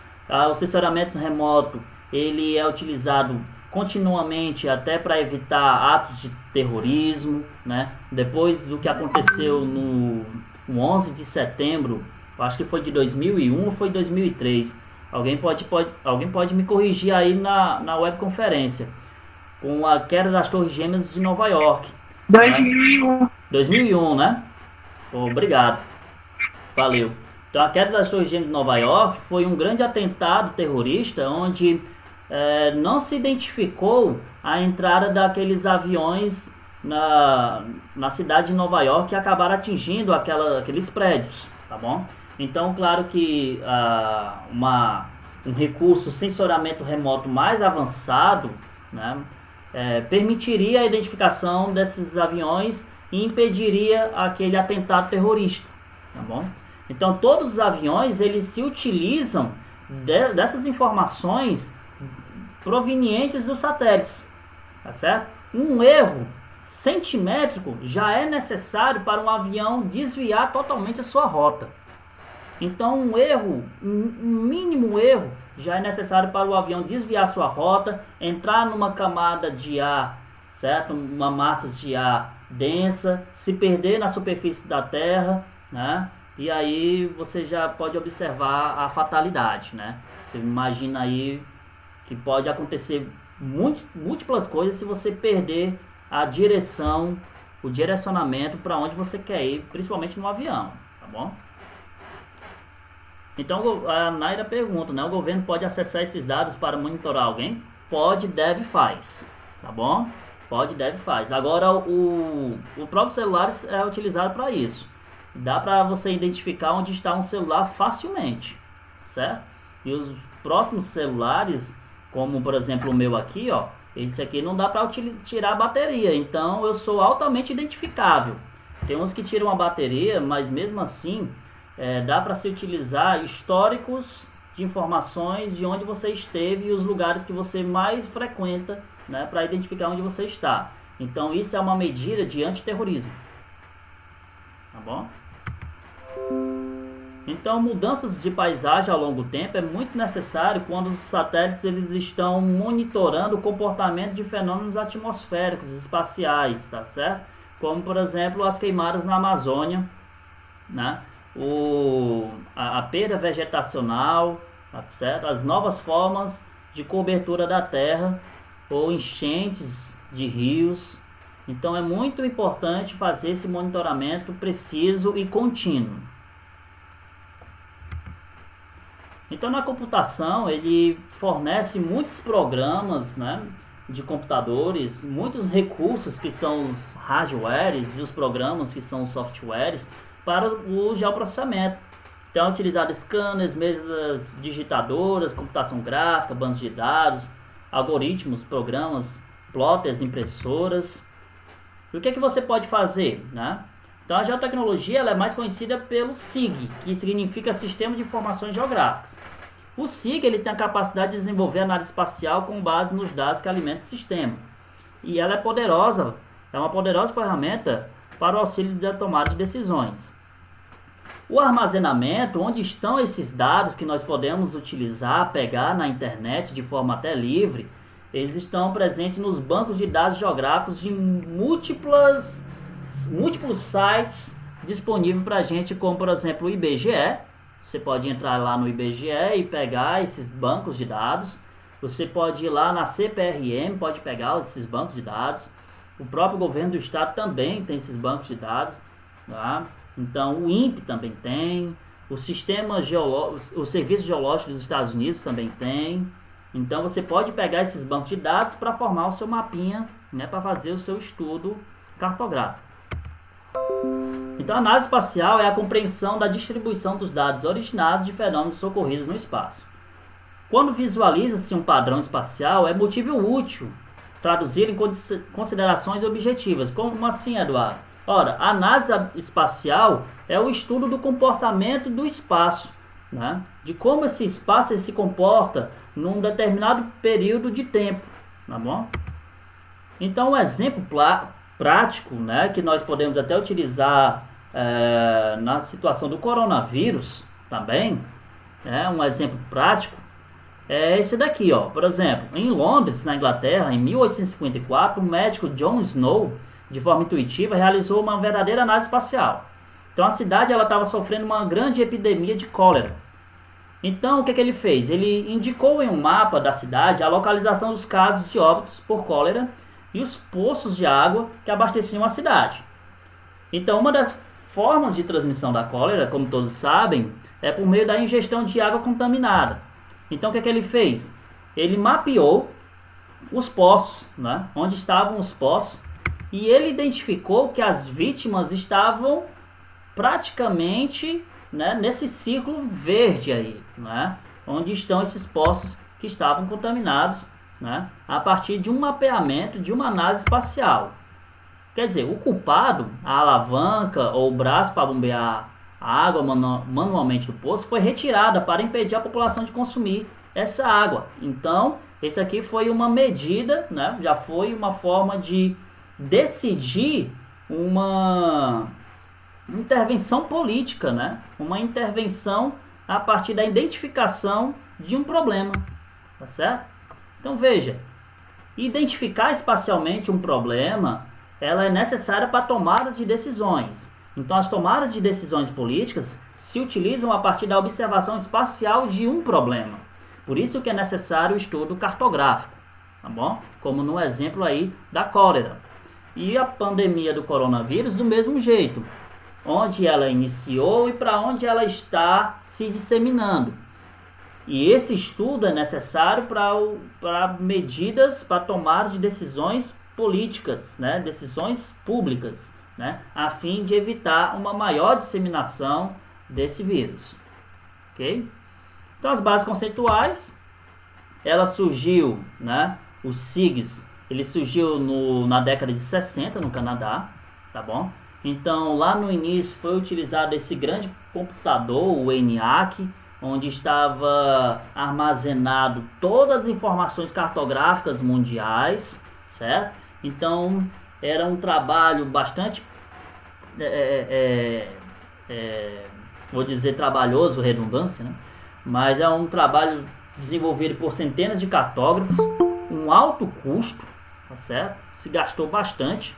O sensoramento remoto ele é utilizado continuamente até para evitar atos de terrorismo, né? Depois do que aconteceu no 11 de setembro, acho que foi de 2001 ou foi 2003. Alguém pode me corrigir aí na webconferência. Com a queda das Torres Gêmeas de Nova York. 2001. Né? 2001, né? Obrigado. Valeu. Então, a queda das Torres Gêmeas de Nova York foi um grande atentado terrorista onde não se identificou a entrada daqueles aviões na cidade de Nova York e acabaram atingindo aqueles prédios, tá bom? Então, claro que um recurso sensoramento remoto mais avançado, né, permitiria a identificação desses aviões e impediria aquele atentado terrorista, tá bom? Então, todos os aviões eles se utilizam dessas informações provenientes dos satélites, tá certo? Um erro centimétrico já é necessário para um avião desviar totalmente a sua rota. Então um mínimo erro já é necessário para o avião desviar sua rota, entrar numa camada de ar, certo? Uma massa de ar densa, se perder na superfície da Terra, né? E aí você já pode observar a fatalidade, né? Você imagina aí que pode acontecer múltiplas coisas se você perder a direção, o direcionamento para onde você quer ir, principalmente no avião, tá bom? Então a Naira pergunta, né? O governo pode acessar esses dados para monitorar alguém? Pode, deve, faz, tá bom? Pode, deve, faz. Agora o próprio celular é utilizado para isso. Dá para você identificar onde está um celular facilmente, certo? E os próximos celulares, como por exemplo o meu aqui, ó, esse aqui não dá para tirar a bateria, então eu sou altamente identificável. Tem uns que tiram a bateria, mas mesmo assim dá para se utilizar históricos de informações de onde você esteve e os lugares que você mais frequenta, né, para identificar onde você está. Então isso é uma medida de antiterrorismo, tá bom? Então, mudanças de paisagem ao longo do tempo é muito necessário quando os satélites eles estão monitorando o comportamento de fenômenos atmosféricos, espaciais, tá certo? Como, por exemplo, as queimadas na Amazônia, né? A perda vegetacional, tá certo? As novas formas de cobertura da terra ou enchentes de rios. Então, é muito importante fazer esse monitoramento preciso e contínuo. Então, na computação, ele fornece muitos programas, né, de computadores, muitos recursos que são os hardwares e os programas que são os softwares para o geoprocessamento. Então, é utilizado scanners, mesas digitadoras, computação gráfica, bancos de dados, algoritmos, programas, plotters, impressoras. E o que você pode fazer, né? Então, a geotecnologia ela é mais conhecida pelo SIG, que significa Sistema de Informações Geográficas. O SIG ele tem a capacidade de desenvolver análise espacial com base nos dados que alimentam o sistema. E ela é poderosa, é uma poderosa ferramenta para o auxílio da tomada de decisões. O armazenamento, onde estão esses dados que nós podemos utilizar, pegar na internet de forma até livre, eles estão presentes nos bancos de dados geográficos de múltiplos sites disponíveis para a gente, como por exemplo o IBGE. Você pode entrar lá no IBGE e pegar esses bancos de dados. Você pode ir lá na CPRM, pode pegar esses bancos de dados. O próprio governo do estado também tem esses bancos de dados, tá? Então o INPE também tem. O Serviço Geológico dos Estados Unidos também tem. Então você pode pegar esses bancos de dados para formar o seu mapinha, né, para fazer o seu estudo cartográfico. Então a análise espacial é a compreensão da distribuição dos dados originados de fenômenos ocorridos no espaço. Quando visualiza-se um padrão espacial, é motivo útil traduzir em considerações objetivas. Como assim, Eduardo? Ora, a análise espacial é o estudo do comportamento do espaço, né? De como esse espaço se comporta num determinado período de tempo, tá bom? Então, um exemplo prático, né, que nós podemos até utilizar na situação do coronavírus também, um exemplo prático, é esse daqui, ó. Por exemplo, em Londres, na Inglaterra, em 1854, o médico John Snow, de forma intuitiva, realizou uma verdadeira análise espacial. Então a cidade estava sofrendo uma grande epidemia de cólera. Então o que ele fez? Ele indicou em um mapa da cidade a localização dos casos de óbitos por cólera e os poços de água que abasteciam a cidade. Então uma das formas de transmissão da cólera, como todos sabem, é por meio da ingestão de água contaminada. Então o que ele fez? Ele mapeou os poços, né, onde estavam os poços, e ele identificou que as vítimas estavam praticamente, né, nesse círculo verde aí, né, onde estão esses poços que estavam contaminados, né, a partir de um mapeamento, de uma análise espacial. Quer dizer, o culpado, a alavanca ou o braço para bombear a água manualmente do poço foi retirada para impedir a população de consumir essa água. Então, esse aqui foi uma medida, né, já foi uma forma de decidir uma intervenção política, né? Uma intervenção a partir da identificação de um problema, tá certo? Então veja, identificar espacialmente um problema, ela é necessária para tomada de decisões. Então as tomadas de decisões políticas se utilizam a partir da observação espacial de um problema. Por isso que é necessário o estudo cartográfico, tá bom? Como no exemplo aí da cólera. E a pandemia do coronavírus do mesmo jeito, onde ela iniciou e para onde ela está se disseminando. E esse estudo é necessário para medidas, para tomar de decisões políticas, né, decisões públicas, né, a fim de evitar uma maior disseminação desse vírus. Ok? Então as bases conceituais, ela surgiu, né, os SIGs, ele surgiu na década de 60 no Canadá, tá bom? Então lá no início foi utilizado esse grande computador, o ENIAC, onde estava armazenado todas as informações cartográficas mundiais, certo? Então era um trabalho bastante vou dizer trabalhoso, redundância, né? Mas é um trabalho desenvolvido por centenas de cartógrafos, um alto custo, tá certo? Se gastou bastante.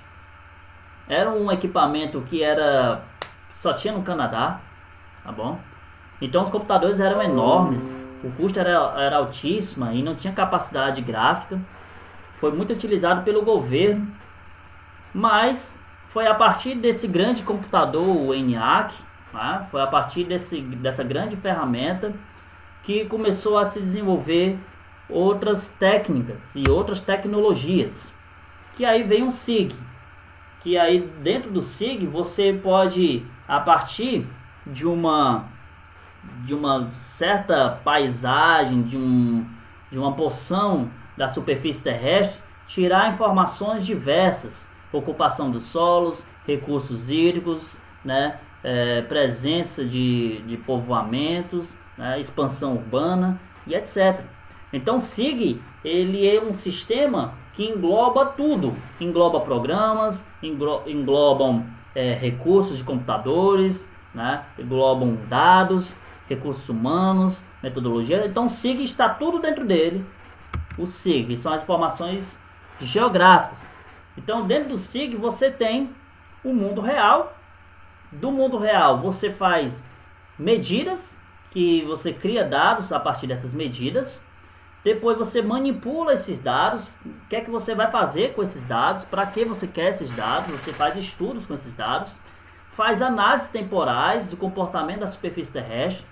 Era um equipamento que só tinha no Canadá, tá bom? Então os computadores eram enormes, o custo era altíssimo e não tinha capacidade gráfica. Foi muito utilizado pelo governo, mas foi a partir desse grande computador, o ENIAC, tá? Foi a partir dessa grande ferramenta que começou a se desenvolver outras técnicas e outras tecnologias. Que aí vem um SIG, que aí dentro do SIG você pode, a partir de uma certa paisagem, de uma porção da superfície terrestre, tirar informações diversas, ocupação dos solos, recursos hídricos, né, presença de povoamentos, né, expansão urbana e etc. Então o SIG ele é um sistema que engloba tudo, engloba programas, englobam recursos de computadores, né, englobam dados, recursos humanos, metodologia. Então o SIG está tudo dentro dele. O SIG são as informações geográficas. Então dentro do SIG você tem o mundo real. Do mundo real você faz medidas, que você cria dados a partir dessas medidas. Depois você manipula esses dados. O que é que você vai fazer com esses dados? Para que você quer esses dados? Você faz estudos com esses dados. Faz análises temporais do comportamento da superfície terrestre.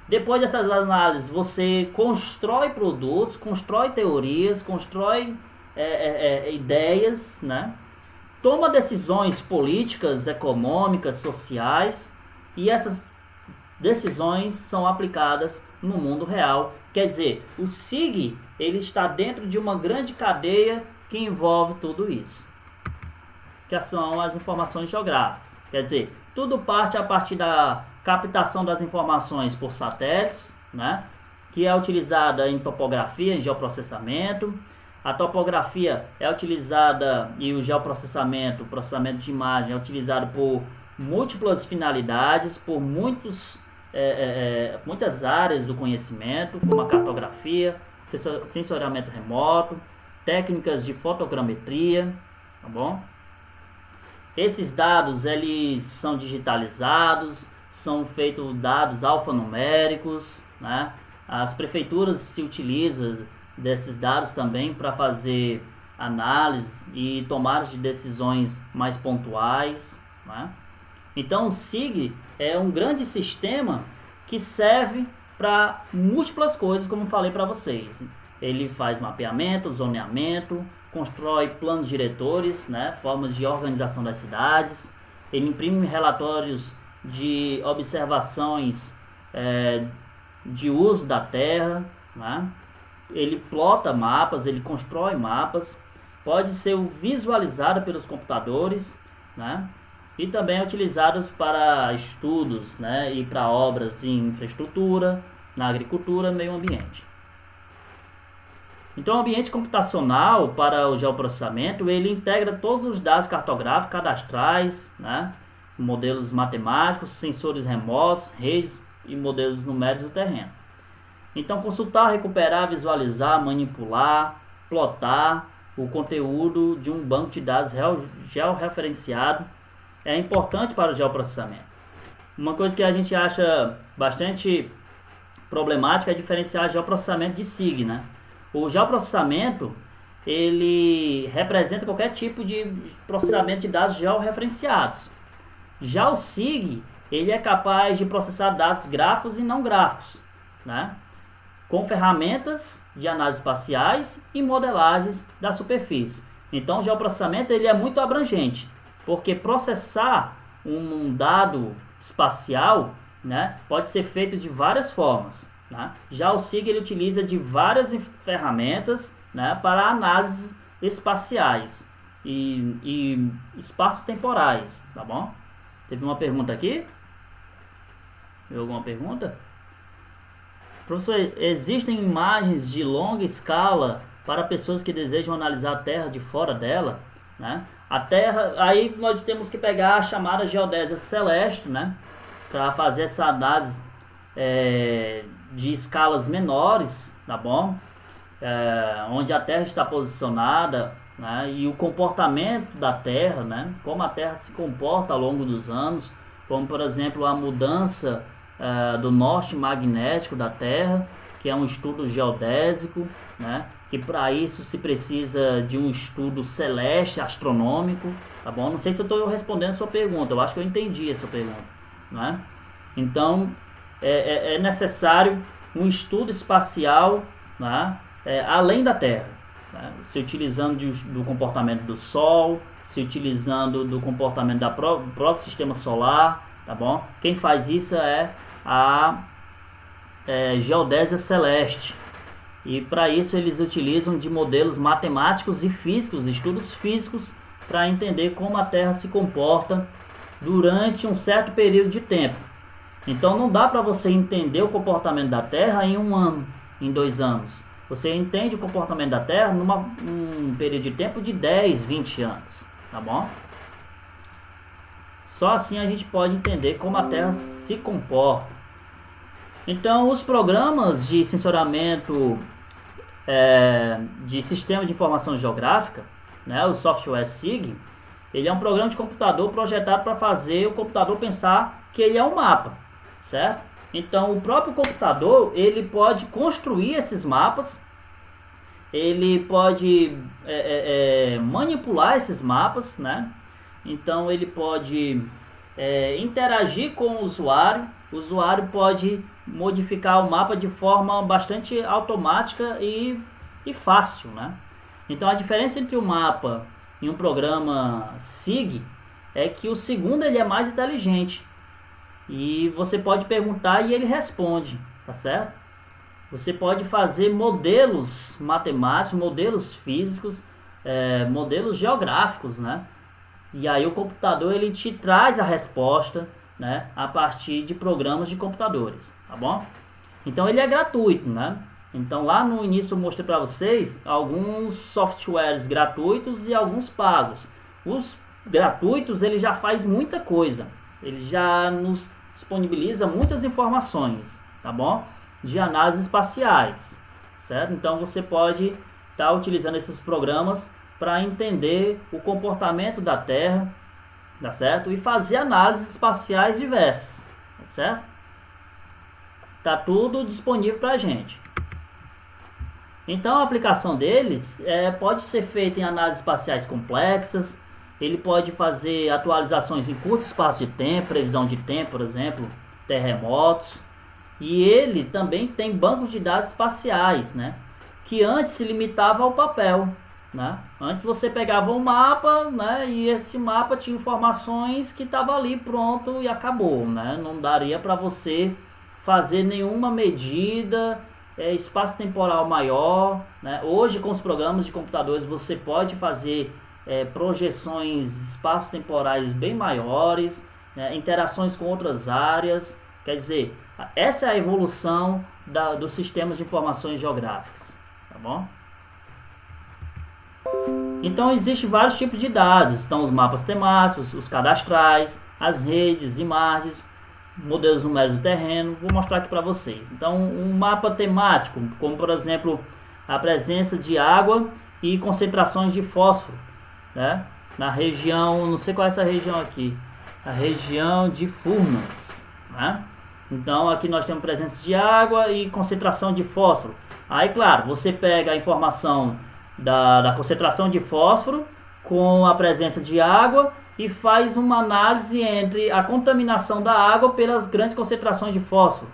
Depois dessas análises, você constrói produtos, constrói teorias, constrói ideias, né? Toma decisões políticas, econômicas, sociais, e essas decisões são aplicadas no mundo real. Quer dizer, o SIG ele está dentro de uma grande cadeia que envolve tudo isso, que são as informações geográficas. Quer dizer, tudo parte a partir da captação das informações por satélites, né, que é utilizada em topografia, em geoprocessamento. A topografia é utilizada e o geoprocessamento, o processamento de imagem é utilizado por múltiplas finalidades, por muitas áreas do conhecimento, como a cartografia, sensoriamento remoto, técnicas de fotogrametria, tá bom? Esses dados eles são digitalizados, são feitos dados alfanuméricos, né? As prefeituras se utilizam desses dados também para fazer análise e tomadas de decisões mais pontuais, né? Então o SIG é um grande sistema que serve para múltiplas coisas, como falei para vocês. Ele faz mapeamento, zoneamento, constrói planos diretores, né, formas de organização das cidades. Ele imprime relatórios de observações de uso da terra, né? Ele plota mapas, ele constrói mapas, pode ser visualizado pelos computadores, né? E também é utilizado para estudos, né? E para obras em infraestrutura, na agricultura, meio ambiente. Então o ambiente computacional para o geoprocessamento, ele integra todos os dados cartográficos, cadastrais, né? Modelos matemáticos, sensores remotos, redes e modelos numéricos do terreno. Então consultar, recuperar, visualizar, manipular, plotar o conteúdo de um banco de dados georreferenciado é importante para o geoprocessamento. Uma coisa que a gente acha bastante problemática é diferenciar geoprocessamento de SIG, né? O geoprocessamento ele representa qualquer tipo de processamento de dados georreferenciados. Já o SIG ele é capaz de processar dados gráficos e não gráficos, né? Com ferramentas de análise espaciais e modelagens da superfície. Então o geoprocessamento ele é muito abrangente, porque processar um dado espacial, né, pode ser feito de várias formas, né? Já o SIG ele utiliza de várias ferramentas, né, para análises espaciais e espaço-temporais, tá bom? Teve uma pergunta aqui? Tem alguma pergunta? Professor, existem imagens de longa escala para pessoas que desejam analisar a Terra de fora dela, né? A Terra, aí nós temos que pegar a chamada geodésia celeste, né? para fazer essa análise de escalas menores, tá bom? Onde a Terra está posicionada, né? E o comportamento da Terra, né? Como a Terra se comporta ao longo dos anos, como por exemplo a mudança do norte magnético da Terra, que é um estudo geodésico, né? Que para isso se precisa de um estudo celeste, astronômico, tá bom? Não sei se eu estou respondendo a sua pergunta, eu acho que eu entendi essa pergunta, né? Então, é necessário um estudo espacial, né? Além da Terra, né? Se utilizando do comportamento do Sol, se utilizando do comportamento do próprio sistema solar, tá bom? Quem faz isso é a geodésia celeste. E para isso eles utilizam de modelos matemáticos e físicos, estudos físicos, para entender como a Terra se comporta durante um certo período de tempo. Então não dá para você entender o comportamento da Terra em 1 ano, em 2 anos. Você entende o comportamento da Terra num período de tempo de 10, 20 anos, tá bom? Só assim a gente pode entender como a Terra se comporta. Então os programas de sensoramento de sistema de informação geográfica, né, o software SIG, ele é um programa de computador projetado para fazer o computador pensar que ele é um mapa, certo? Então o próprio computador ele pode construir esses mapas, ele pode manipular esses mapas, né? Então ele pode interagir com o usuário pode modificar o mapa de forma bastante automática e fácil, né? Então a diferença entre o mapa e um programa SIG é que o segundo ele é mais inteligente e você pode perguntar e ele responde, tá certo? Você pode fazer modelos matemáticos, modelos físicos, modelos geográficos, né? E aí o computador ele te traz a resposta, né, a partir de programas de computadores, tá bom? Então ele é gratuito, né? Então lá no início eu mostrei para vocês alguns softwares gratuitos e alguns pagos. Os gratuitos ele já faz muita coisa, ele já nos disponibiliza muitas informações, tá bom? De análises espaciais, certo? Então você pode estar utilizando esses programas para entender o comportamento da Terra, tá certo? E fazer análises espaciais diversas, tá certo? Tá tudo disponível para a gente. Então a aplicação deles pode ser feita em análises espaciais complexas, ele pode fazer atualizações em curto espaço de tempo, previsão de tempo, por exemplo, terremotos, e ele também tem bancos de dados espaciais, né? Que antes se limitava ao papel, né? Antes você pegava um mapa, né? E esse mapa tinha informações que estava ali pronto e acabou, né? Não daria para você fazer nenhuma medida espaço temporal maior, né? Hoje com os programas de computadores você pode fazer projeções espaços temporais bem maiores, né? Interações com outras áreas, quer dizer, essa é a evolução dos sistemas de informações geográficas, tá bom? Então existem vários tipos de dados, estão os mapas temáticos, os cadastrais, as redes, imagens, modelos numéricos do terreno. Vou mostrar aqui para vocês. Então um mapa temático, como por exemplo a presença de água e concentrações de fósforo, né? Na região, não sei qual é essa região aqui, a região de Furnas, né? Então aqui nós temos presença de água e concentração de fósforo. Aí claro, você pega a informação da concentração de fósforo com a presença de água e faz uma análise entre a contaminação da água pelas grandes concentrações de fósforo,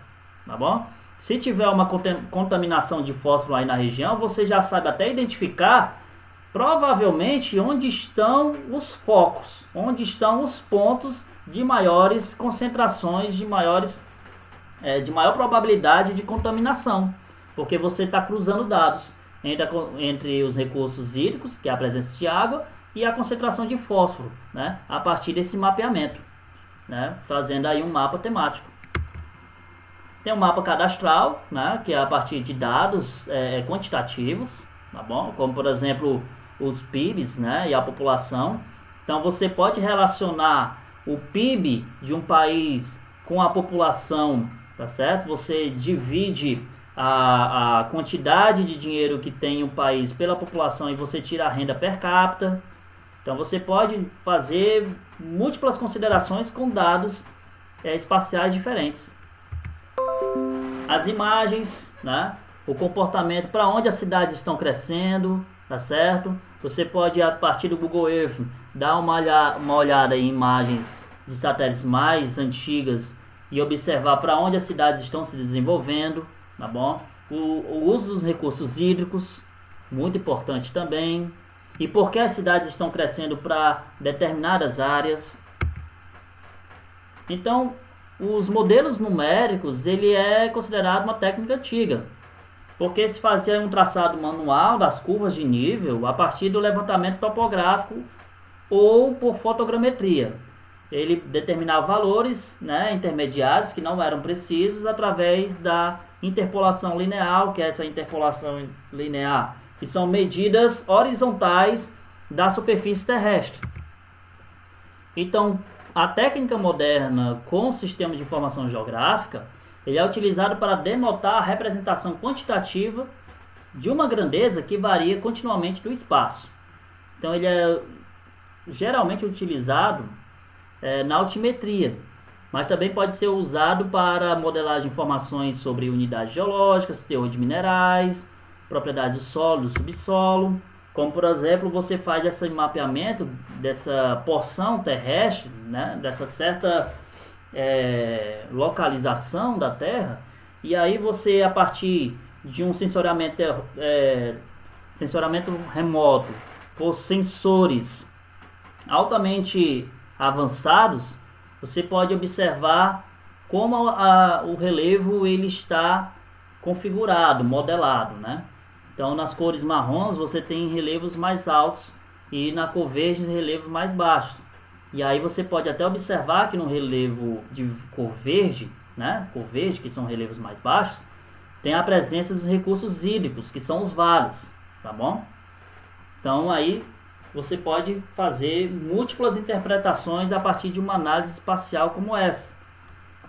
tá bom? Se tiver uma contaminação de fósforo aí na região, você já sabe até identificar provavelmente onde estão os focos, onde estão os pontos de maiores concentrações, de maior probabilidade de contaminação, porque você está cruzando dados entre os recursos hídricos, que é a presença de água, e a concentração de fósforo, né, a partir desse mapeamento, né, fazendo aí um mapa temático. Tem um mapa cadastral, né, que é a partir de dados quantitativos, tá bom? Como por exemplo os PIBs, né, e a população. Então você pode relacionar o PIB de um país com a população, tá certo? Você divide a quantidade de dinheiro que tem o país pela população e você tira a renda per capita. Então você pode fazer múltiplas considerações com dados espaciais diferentes. As imagens, né? O comportamento, para onde as cidades estão crescendo, tá certo? Você pode, a partir do Google Earth, dar uma olhada em imagens de satélites mais antigas e observar para onde as cidades estão se desenvolvendo, tá bom? O uso dos recursos hídricos, muito importante também. E por que as cidades estão crescendo para determinadas áreas. Então, os modelos numéricos, ele é considerado uma técnica antiga, porque se fazia um traçado manual das curvas de nível a partir do levantamento topográfico ou por fotogrametria. Ele determinava valores, né, intermediários que não eram precisos através da interpolação linear, que é essa interpolação linear, que são medidas horizontais da superfície terrestre. Então, a técnica moderna com sistemas de informação geográfica, ele é utilizado para denotar a representação quantitativa de uma grandeza que varia continuamente do espaço. Então, ele é geralmente utilizado na altimetria, mas também pode ser usado para modelar de informações sobre unidades geológicas, teor de minerais, propriedades do solo, do subsolo. Como, por exemplo, você faz esse mapeamento dessa porção terrestre, né, dessa certa localização da Terra, e aí você, a partir de um sensoriamento remoto, por sensores altamente avançados, você pode observar como o relevo ele está configurado, modelado, né? Então, nas cores marrons você tem relevos mais altos e na cor verde relevos mais baixos. E aí você pode até observar que no relevo de cor verde, né, cor verde, que são relevos mais baixos, tem a presença dos recursos hídricos, que são os vales, tá bom? Então, aí você pode fazer múltiplas interpretações a partir de uma análise espacial como essa.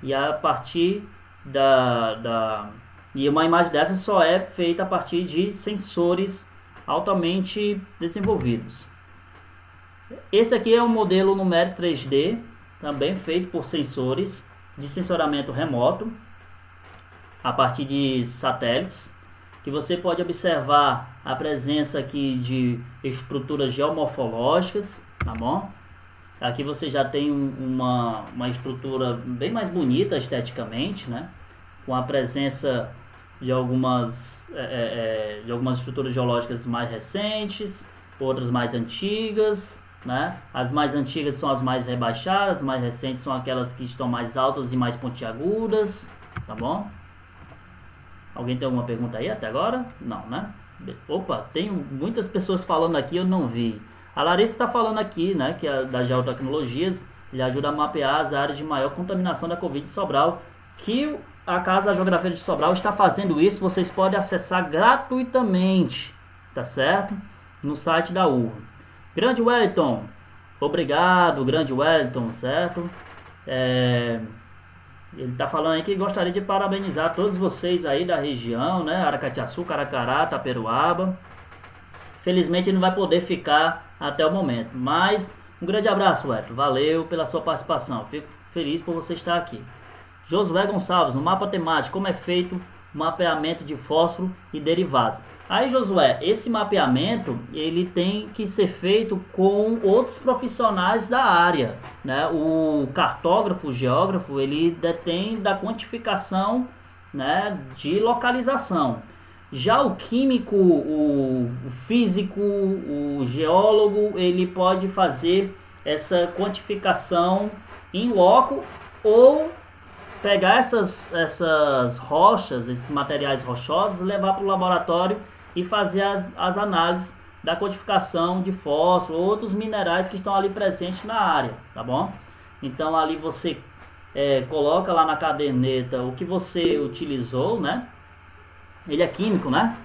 E a partir e uma imagem dessa só é feita a partir de sensores altamente desenvolvidos. Esse aqui é um modelo numérico 3D, também feito por sensores de sensoramento remoto, a partir de satélites, que você pode observar a presença aqui de estruturas geomorfológicas, tá bom? Aqui você já tem uma estrutura bem mais bonita esteticamente, né? Com a presença de algumas estruturas geológicas mais recentes, outras mais antigas, né? As mais antigas são as mais rebaixadas, as mais recentes são aquelas que estão mais altas e mais pontiagudas, tá bom? Alguém tem alguma pergunta aí até agora? Não, né? Opa, tem muitas pessoas falando aqui, eu não vi. A Larissa está falando aqui, né, que é da Geotecnologias, ele ajuda a mapear as áreas de maior contaminação da Covid de Sobral, que a Casa da Geografia de Sobral está fazendo isso, vocês podem acessar gratuitamente, tá certo? No site da URA. Grande Wellington, obrigado, Grande Wellington, certo? Ele está falando aí que gostaria de parabenizar todos vocês aí da região, né? Aracatiaçu, Caracará, Taperoaba. Felizmente ele não vai poder ficar até o momento, mas um grande abraço, Wellington. Valeu pela sua participação. Fico feliz por você estar aqui. Josué Gonçalves, no mapa temático, como é feito o mapeamento de fósforo e derivados. Aí, Josué, esse mapeamento ele tem que ser feito com outros profissionais da área, né? O cartógrafo, o geógrafo, ele detém da quantificação, né, de localização. Já o químico, o físico, o geólogo, ele pode fazer essa quantificação em loco ou pegar essas rochas, esses materiais rochosos, levar para o laboratório e fazer as análises da quantificação de fósforo, outros minerais que estão ali presentes na área, tá bom? Então ali você coloca lá na caderneta o que você utilizou, né? Ele é químico, né?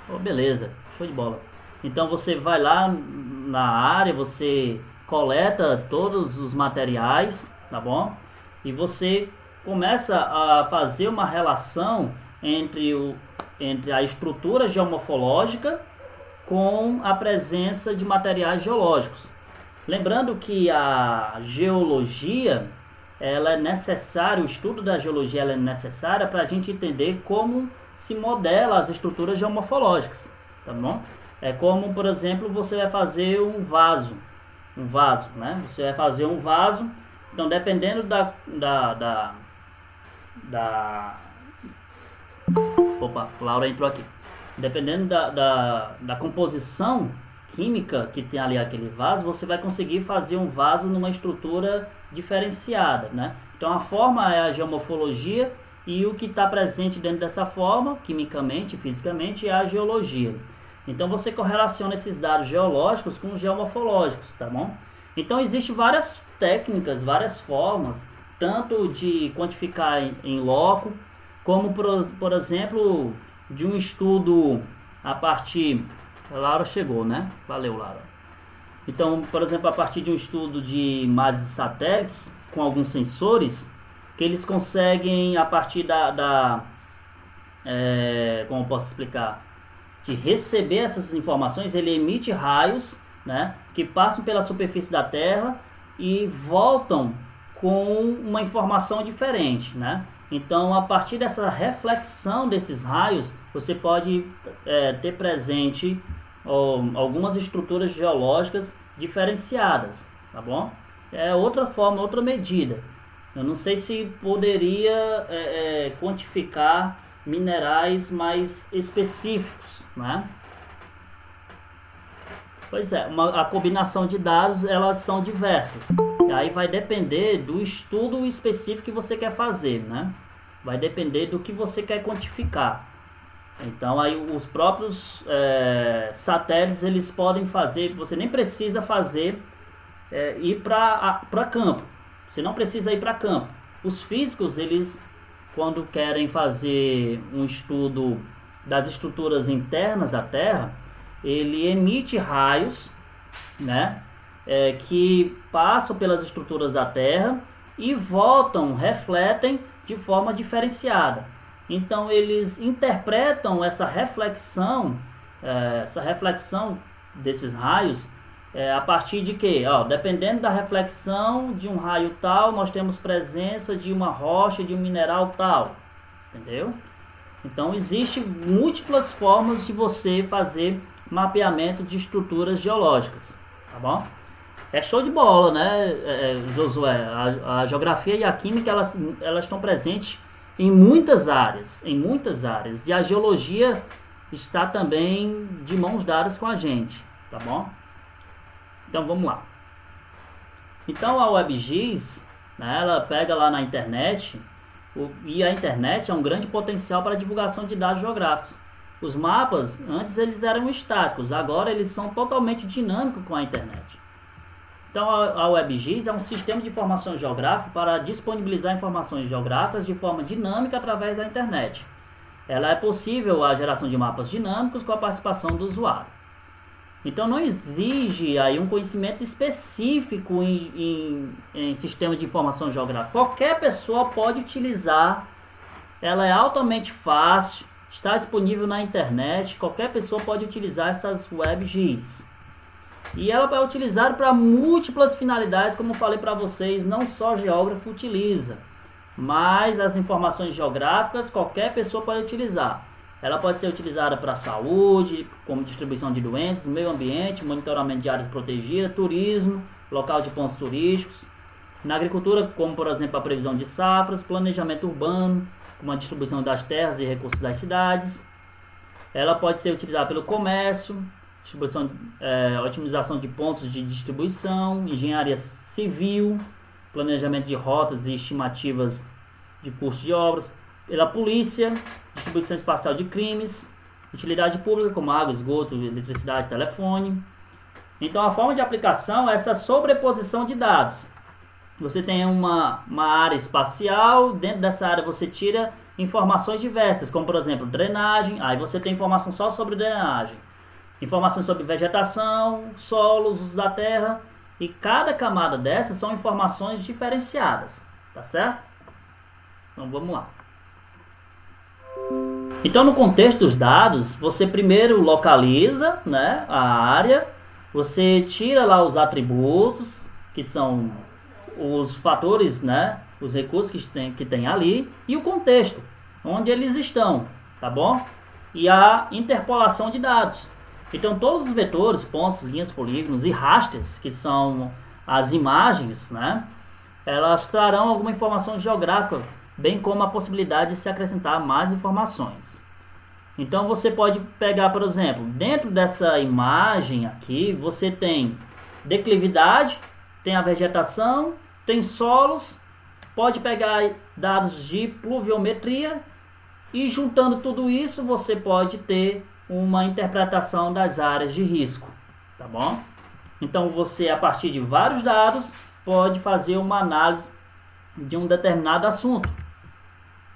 Oh, beleza, show de bola. Então você vai lá na área, você coleta todos os materiais, tá bom? E você começa a fazer uma relação entre a estrutura geomorfológica com a presença de materiais geológicos. Lembrando que a geologia, ela é necessária, o estudo da geologia ela é necessária para a gente entender como se modela as estruturas geomorfológicas, tá bom? É como, por exemplo, você vai fazer um vaso, né? Você vai fazer um vaso, então dependendo Opa, Laura entrou aqui. Dependendo da composição química que tem ali aquele vaso, você vai conseguir fazer um vaso numa estrutura diferenciada, né? Então a forma é a geomorfologia e o que está presente dentro dessa forma, quimicamente, fisicamente, é a geologia. Então você correlaciona esses dados geológicos com os geomorfológicos, tá bom? Então existem várias técnicas, várias formas, tanto de quantificar em loco, como por exemplo, de um estudo a partir... A Laura chegou, né? Valeu, Laura. Então, por exemplo, a partir de um estudo de imagens de satélites, com alguns sensores, que eles conseguem, a partir como eu posso explicar? De receber essas informações, ele emite raios, né? Que passam pela superfície da Terra e voltam com uma informação diferente, né? Então, a partir dessa reflexão desses raios, você pode ter presente algumas estruturas geológicas diferenciadas, tá bom? É outra forma, outra medida. Eu não sei se poderia quantificar minerais mais específicos, né? Pois é, a combinação de dados, elas são diversas. E aí vai depender do estudo específico que você quer fazer, né? Vai depender do que você quer quantificar. Então aí os próprios satélites, eles podem fazer, você nem precisa fazer ir para campo. Você não precisa ir para campo. Os físicos, eles, quando querem fazer um estudo das estruturas internas da Terra, ele emite raios, né, que passam pelas estruturas da Terra e voltam, refletem de forma diferenciada. Então eles interpretam essa reflexão desses raios a partir de que, dependendo da reflexão de um raio tal, nós temos presença de uma rocha, de um mineral tal, entendeu? Então existem múltiplas formas de você fazer mapeamento de estruturas geológicas, tá bom? É show de bola, né, Josué? A geografia e a química, elas estão presentes em muitas áreas, e a geologia está também de mãos dadas com a gente, tá bom? Então vamos lá. Então a WebGIS, né, ela pega lá na internet, e a internet é um grande potencial para a divulgação de dados geográficos. Os mapas, antes eles eram estáticos, agora eles são totalmente dinâmicos com a internet. Então a WebGIS é um sistema de informação geográfica para disponibilizar informações geográficas de forma dinâmica através da internet. Ela é possível a geração de mapas dinâmicos com a participação do usuário. Então não exige aí um conhecimento específico em sistema de informação geográfica. Qualquer pessoa pode utilizar, ela é altamente fácil, está disponível na internet, qualquer pessoa pode utilizar essas WebGIS. E ela vai utilizar para múltiplas finalidades, como eu falei para vocês, não só geógrafo utiliza, mas as informações geográficas qualquer pessoa pode utilizar. Ela pode ser utilizada para saúde, como distribuição de doenças, meio ambiente, monitoramento de áreas protegidas, turismo, local de pontos turísticos. Na agricultura, como por exemplo a previsão de safras, planejamento urbano, como a distribuição das terras e recursos das cidades. Ela pode ser utilizada pelo comércio, distribuição, otimização de pontos de distribuição, engenharia civil, planejamento de rotas e estimativas de custo de obras, pela polícia, distribuição espacial de crimes, utilidade pública como água, esgoto, eletricidade, telefone. Então a forma de aplicação é essa sobreposição de dados. Você tem uma área espacial, dentro dessa área você tira informações diversas, como por exemplo drenagem, aí você tem informação só sobre drenagem, informações sobre vegetação, solos, usos da terra, e cada camada dessas são informações diferenciadas, tá certo? Então vamos lá. Então no contexto dos dados, você primeiro localiza, né, a área, você tira lá os atributos, que são os fatores, né, os recursos que tem ali, e o contexto, onde eles estão, tá bom? E a interpolação de dados. Então todos os vetores, pontos, linhas, polígonos e rasters, que são as imagens, né, elas trarão alguma informação geográfica, bem como a possibilidade de se acrescentar mais informações. Então você pode pegar, por exemplo, dentro dessa imagem aqui, você tem declividade, tem a vegetação, tem solos, pode pegar dados de pluviometria e juntando tudo isso você pode ter uma interpretação das áreas de risco, tá bom? Então você, a partir de vários dados, pode fazer uma análise de um determinado assunto.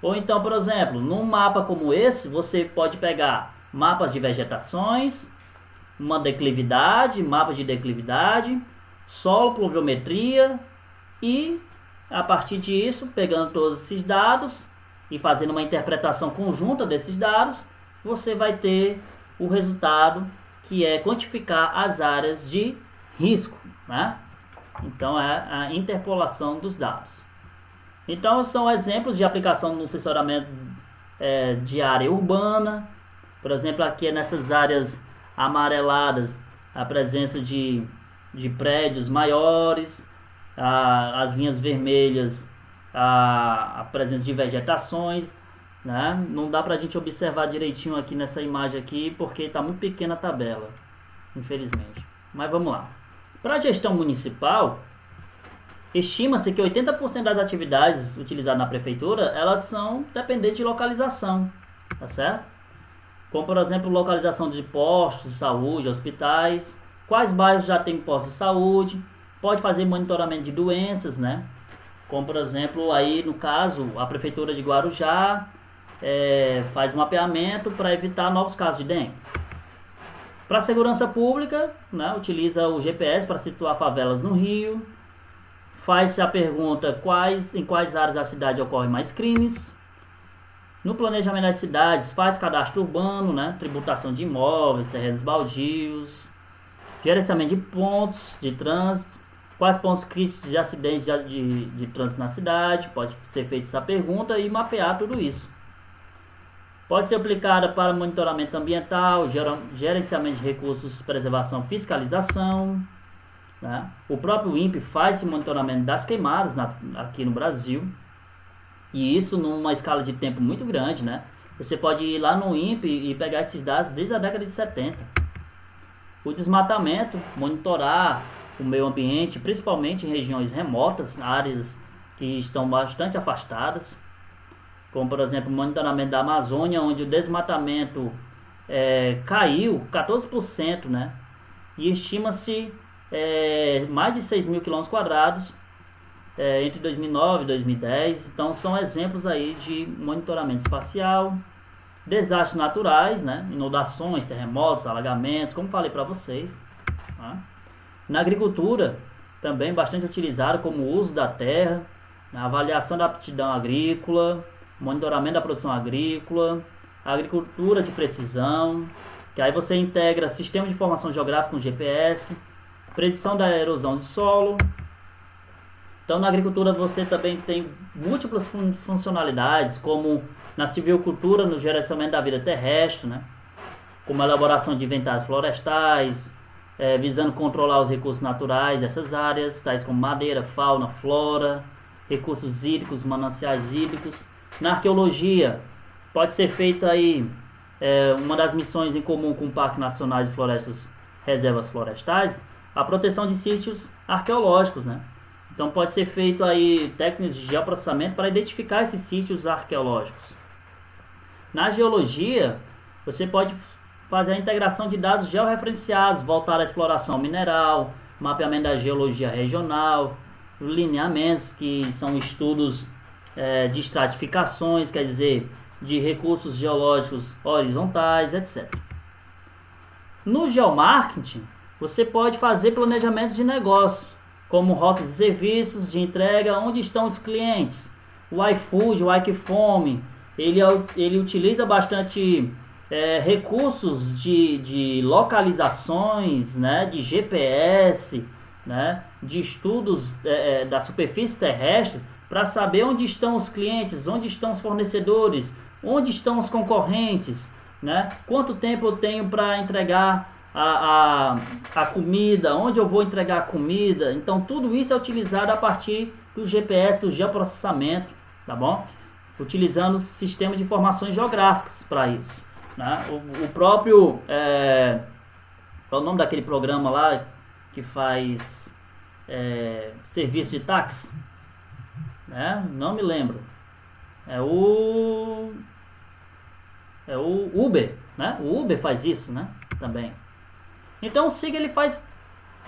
Ou então, por exemplo, num mapa como esse, você pode pegar mapas de vegetações, uma declividade, mapa de declividade, solo, pluviometria e, a partir disso, pegando todos esses dados e fazendo uma interpretação conjunta desses dados, você vai ter o resultado que é quantificar as áreas de risco, né? Então, é a interpolação dos dados. Então, são exemplos de aplicação no sensoramento de área urbana. Por exemplo, aqui nessas áreas amareladas, a presença de prédios maiores, as linhas vermelhas, a presença de vegetações, né? Não dá para a gente observar direitinho aqui nessa imagem aqui, porque está muito pequena a tabela, infelizmente. Mas vamos lá. Para a gestão municipal, estima-se que 80% das atividades utilizadas na prefeitura, elas são dependentes de localização, tá certo? Como, por exemplo, localização de postos de saúde, hospitais, quais bairros já tem postos de saúde, pode fazer monitoramento de doenças, né? Como, por exemplo, aí no caso, a prefeitura de Guarujá faz um mapeamento para evitar novos casos de dengue. Para a segurança pública, né, utiliza o GPS para situar favelas no Rio. Faz-se a pergunta em quais áreas da cidade ocorrem mais crimes. No planejamento das cidades, faz cadastro urbano, né, tributação de imóveis, terrenos baldios, gerenciamento de pontos de trânsito, quais pontos críticos de acidentes de trânsito na cidade, pode ser feita essa pergunta e mapear tudo isso. Pode ser aplicada para monitoramento ambiental, gerenciamento de recursos, preservação, fiscalização, né? O próprio INPE faz esse monitoramento das queimadas aqui no Brasil, e isso numa escala de tempo muito grande, né? Você pode ir lá no INPE e pegar esses dados desde a década de 70. O desmatamento, monitorar o meio ambiente, principalmente em regiões remotas, áreas que estão bastante afastadas, como por exemplo o monitoramento da Amazônia, onde o desmatamento caiu 14%, né? E estima-se mais de 6 mil km² entre 2009 e 2010. Então são exemplos aí de monitoramento espacial. Desastres naturais, né? Inundações, terremotos, alagamentos, como falei para vocês, tá? Na agricultura, também bastante utilizado como uso da terra, na avaliação da aptidão agrícola, monitoramento da produção agrícola, agricultura de precisão, que aí você integra sistema de informação geográfica com GPS, predição da erosão de solo. Então na agricultura você também tem múltiplas funcionalidades, como na silvicultura, no gerenciamento da vida terrestre, né? Como a elaboração de inventários florestais, visando controlar os recursos naturais dessas áreas, tais como madeira, fauna, flora, recursos hídricos, mananciais hídricos. Na arqueologia, pode ser feita aí uma das missões em comum com o Parque Nacional de Florestas, Reservas Florestais, a proteção de sítios arqueológicos, né? Então pode ser feito aí técnicas de geoprocessamento para identificar esses sítios arqueológicos. Na geologia, você pode fazer a integração de dados georreferenciados, voltar à exploração mineral, mapeamento da geologia regional, lineamentos, que são estudos de estratificações, quer dizer, de recursos geológicos horizontais, etc. No geomarketing, você pode fazer planejamentos de negócios, como rotas de serviços de entrega, onde estão os clientes, o iFood, o iQfome, ele utiliza bastante recursos de localizações, né, de GPS, né, de estudos da superfície terrestre para saber onde estão os clientes, onde estão os fornecedores, onde estão os concorrentes, né, quanto tempo eu tenho para entregar a comida, onde eu vou entregar a comida. Então tudo isso é utilizado a partir do GPS, do geoprocessamento, tá bom? Utilizando sistemas de informações geográficas para isso, né? O próprio qual é o nome daquele programa lá que faz serviço de táxi, né? Não me lembro. É o Uber, né? O Uber faz isso, né? Também. Então o SIG ele faz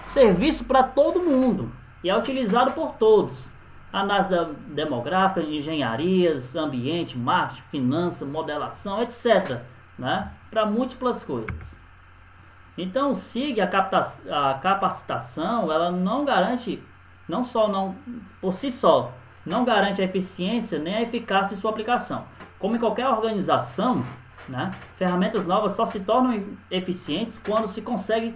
serviço para todo mundo e é utilizado por todos. Análise demográfica, engenharias, ambiente, marketing, finanças, modelação, etc., né? Para múltiplas coisas. Então o SIG, a capacitação, ela não garante, por si só, não garante a eficiência nem a eficácia de sua aplicação. Como em qualquer organização, né, ferramentas novas só se tornam eficientes quando se consegue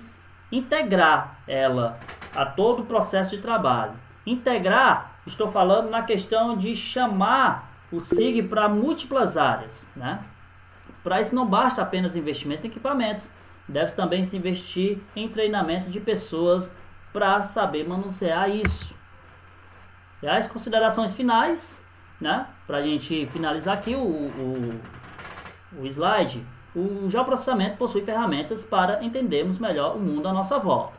integrar ela a todo o processo de trabalho. Integrar, estou falando na questão de chamar o SIG para múltiplas áreas, né? Para isso não basta apenas investimento em equipamentos, deve também se investir em treinamento de pessoas para saber manusear isso. E as considerações finais, né? Para a gente finalizar aqui o slide, o geoprocessamento possui ferramentas para entendermos melhor o mundo à nossa volta.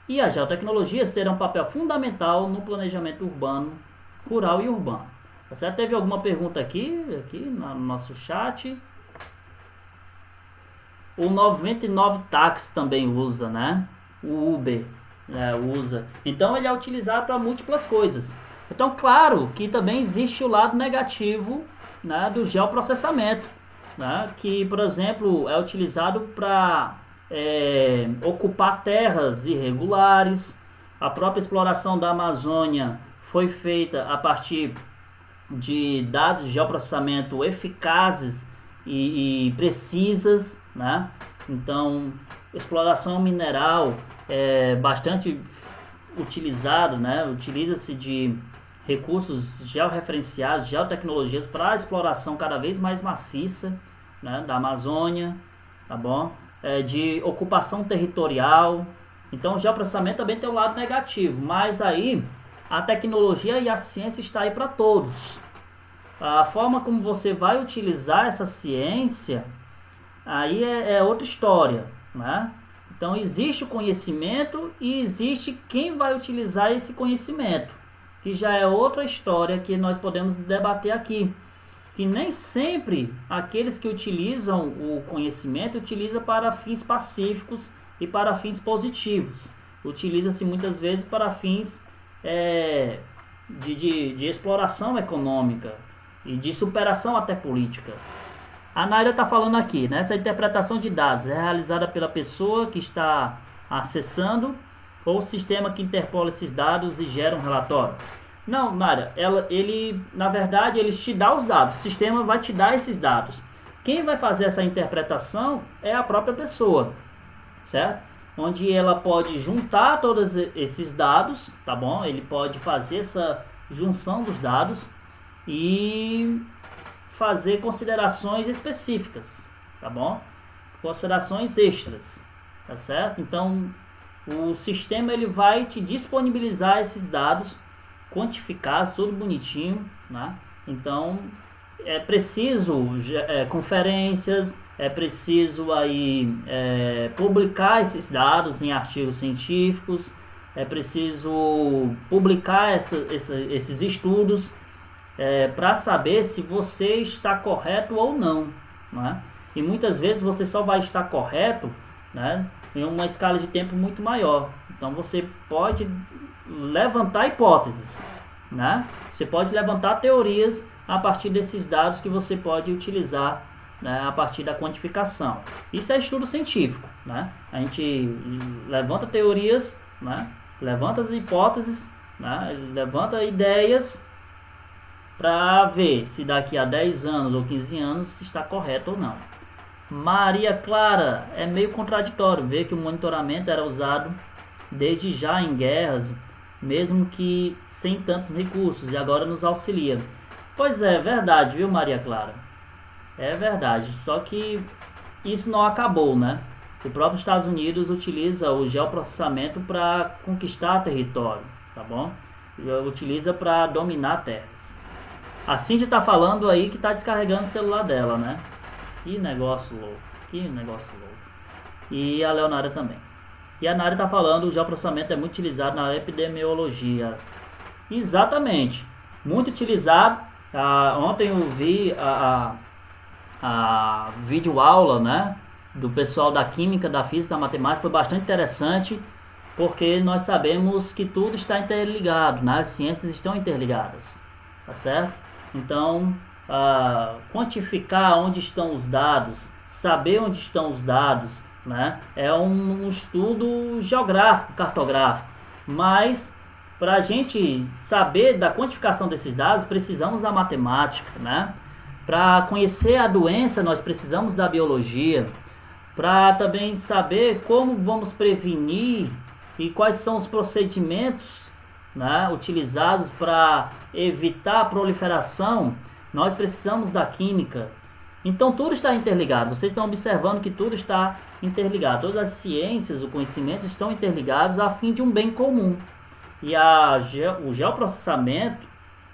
E as geotecnologias terão um papel fundamental no planejamento urbano, rural e urbano. Você teve alguma pergunta aqui no nosso chat? O 99 Táxi também usa, né? O Uber usa. Então ele é utilizado para múltiplas coisas. Então, claro que também existe o lado negativo, né, do geoprocessamento, né, que, por exemplo, é utilizado para ocupar terras irregulares. A própria exploração da Amazônia foi feita a partir de dados de geoprocessamento eficazes e precisas, né? Então, exploração mineral é bastante utilizado, né? Utiliza-se de recursos georreferenciados, geotecnologias para a exploração cada vez mais maciça, né, da Amazônia, tá bom? De ocupação territorial. Então o geoprocessamento também tem um lado negativo, mas aí a tecnologia e a ciência está aí para todos. A forma como você vai utilizar essa ciência aí é outra história, né? Então existe o conhecimento e existe quem vai utilizar esse conhecimento, que já é outra história que nós podemos debater aqui. Que nem sempre aqueles que utilizam o conhecimento utilizam para fins pacíficos e para fins positivos. Utiliza-se muitas vezes para fins de exploração econômica e de superação até política. A Naira está falando aqui, né? Essa interpretação de dados é realizada pela pessoa que está acessando ou o sistema que interpola esses dados e gera um relatório. Não, Naira, na verdade, ele te dá os dados, o sistema vai te dar esses dados. Quem vai fazer essa interpretação é a própria pessoa, certo? Onde ela pode juntar todos esses dados, tá bom? Ele pode fazer essa junção dos dados e fazer considerações específicas, tá bom? Considerações extras, tá certo? Então, o sistema ele vai te disponibilizar esses dados quantificados, tudo bonitinho, né? Então, é preciso conferências, é preciso aí publicar esses dados em artigos científicos, é preciso publicar esses estudos para saber se você está correto ou não, né? E muitas vezes você só vai estar correto, né, em uma escala de tempo muito maior. Então você pode levantar hipóteses, né? Você pode levantar teorias a partir desses dados que você pode utilizar, né, a partir da quantificação. Isso é estudo científico, né? A gente levanta teorias, né? Levanta as hipóteses, né? Levanta ideias para ver se daqui a 10 anos ou 15 anos está correto ou não. Maria Clara, é meio contraditório ver que o monitoramento era usado desde já em guerras, mesmo que sem tantos recursos, e agora nos auxilia. Pois é, verdade, viu, Maria Clara? É verdade, só que isso não acabou, né? O próprio Estados Unidos utiliza o geoprocessamento para conquistar território, tá bom? Utiliza para dominar terras. A Cindy tá falando aí que tá descarregando o celular dela, né? Que negócio louco, que negócio louco. E a Leonara também. E a Nari tá falando, o geoprocessamento é muito utilizado na epidemiologia. Exatamente, muito utilizado. Ontem eu vi a videoaula, né, do pessoal da química, da física, da matemática, foi bastante interessante, porque nós sabemos que tudo está interligado, né? As ciências estão interligadas, tá certo? Então, quantificar onde estão os dados, saber onde estão os dados, né? É um estudo geográfico, cartográfico, mas para a gente saber da quantificação desses dados, precisamos da matemática, né? Para conhecer a doença, nós precisamos da biologia. Para também saber como vamos prevenir e quais são os procedimentos, né, utilizados para evitar a proliferação, nós precisamos da química. Então tudo está interligado. Vocês estão observando que tudo está interligado. Todas as ciências, o conhecimento estão interligados a fim de um bem comum. E o geoprocessamento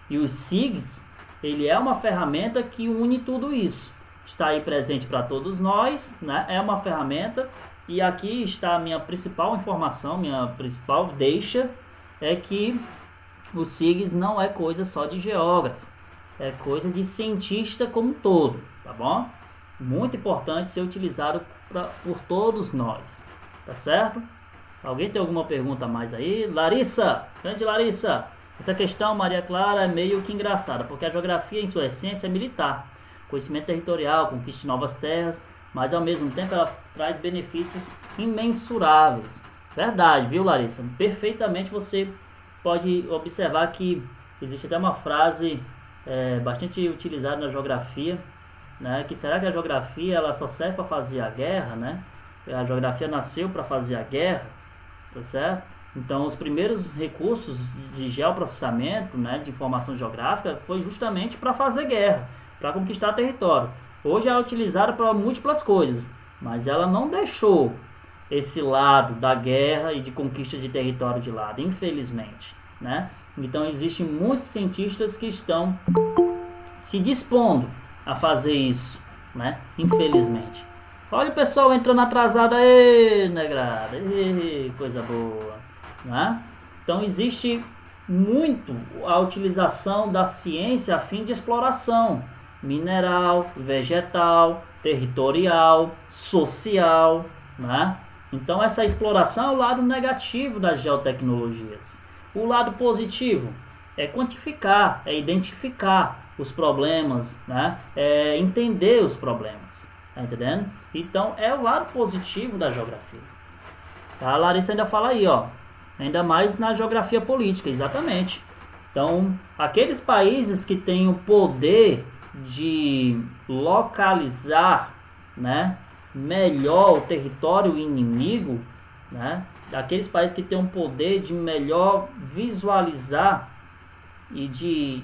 e os SIGs, ele é uma ferramenta que une tudo isso. Está aí presente para todos nós, né? É uma ferramenta. E aqui está a minha principal informação, minha principal deixa, é que o SIGs não é coisa só de geógrafo. É coisa de cientista como um todo, tá bom? Muito importante ser utilizado por todos nós, tá certo? Alguém tem alguma pergunta a mais aí? Larissa, grande Larissa, essa questão, Maria Clara, é meio que engraçada, porque a geografia em sua essência é militar, conhecimento territorial, conquista de novas terras, mas ao mesmo tempo ela traz benefícios imensuráveis. Verdade, viu, Larissa? Perfeitamente você pode observar que existe até uma frase bastante utilizada na geografia, né? Que será que a geografia ela só serve para fazer a guerra, né? A geografia nasceu para fazer a guerra, tá certo? Então os primeiros recursos de geoprocessamento, né, de informação geográfica, foi justamente para fazer guerra, para conquistar território. Hoje ela é utilizada para múltiplas coisas, mas ela não deixou esse lado da guerra e de conquista de território de lado, infelizmente, né? Então existem muitos cientistas que estão se dispondo a fazer isso, né? Infelizmente. Olha o pessoal entrando atrasado aí, negrada, coisa boa, né? Então existe muito a utilização da ciência a fim de exploração mineral, vegetal, territorial, social, né? Então essa exploração é o lado negativo das geotecnologias. O lado positivo é quantificar, é identificar os problemas, né? É entender os problemas, tá entendendo? Então é o lado positivo da geografia. Tá? A Larissa ainda fala aí, ó, ainda mais na geografia política, exatamente. Então aqueles países que têm o poder de localizar, né, melhor o território inimigo, né, daqueles países que têm um poder de melhor visualizar e de,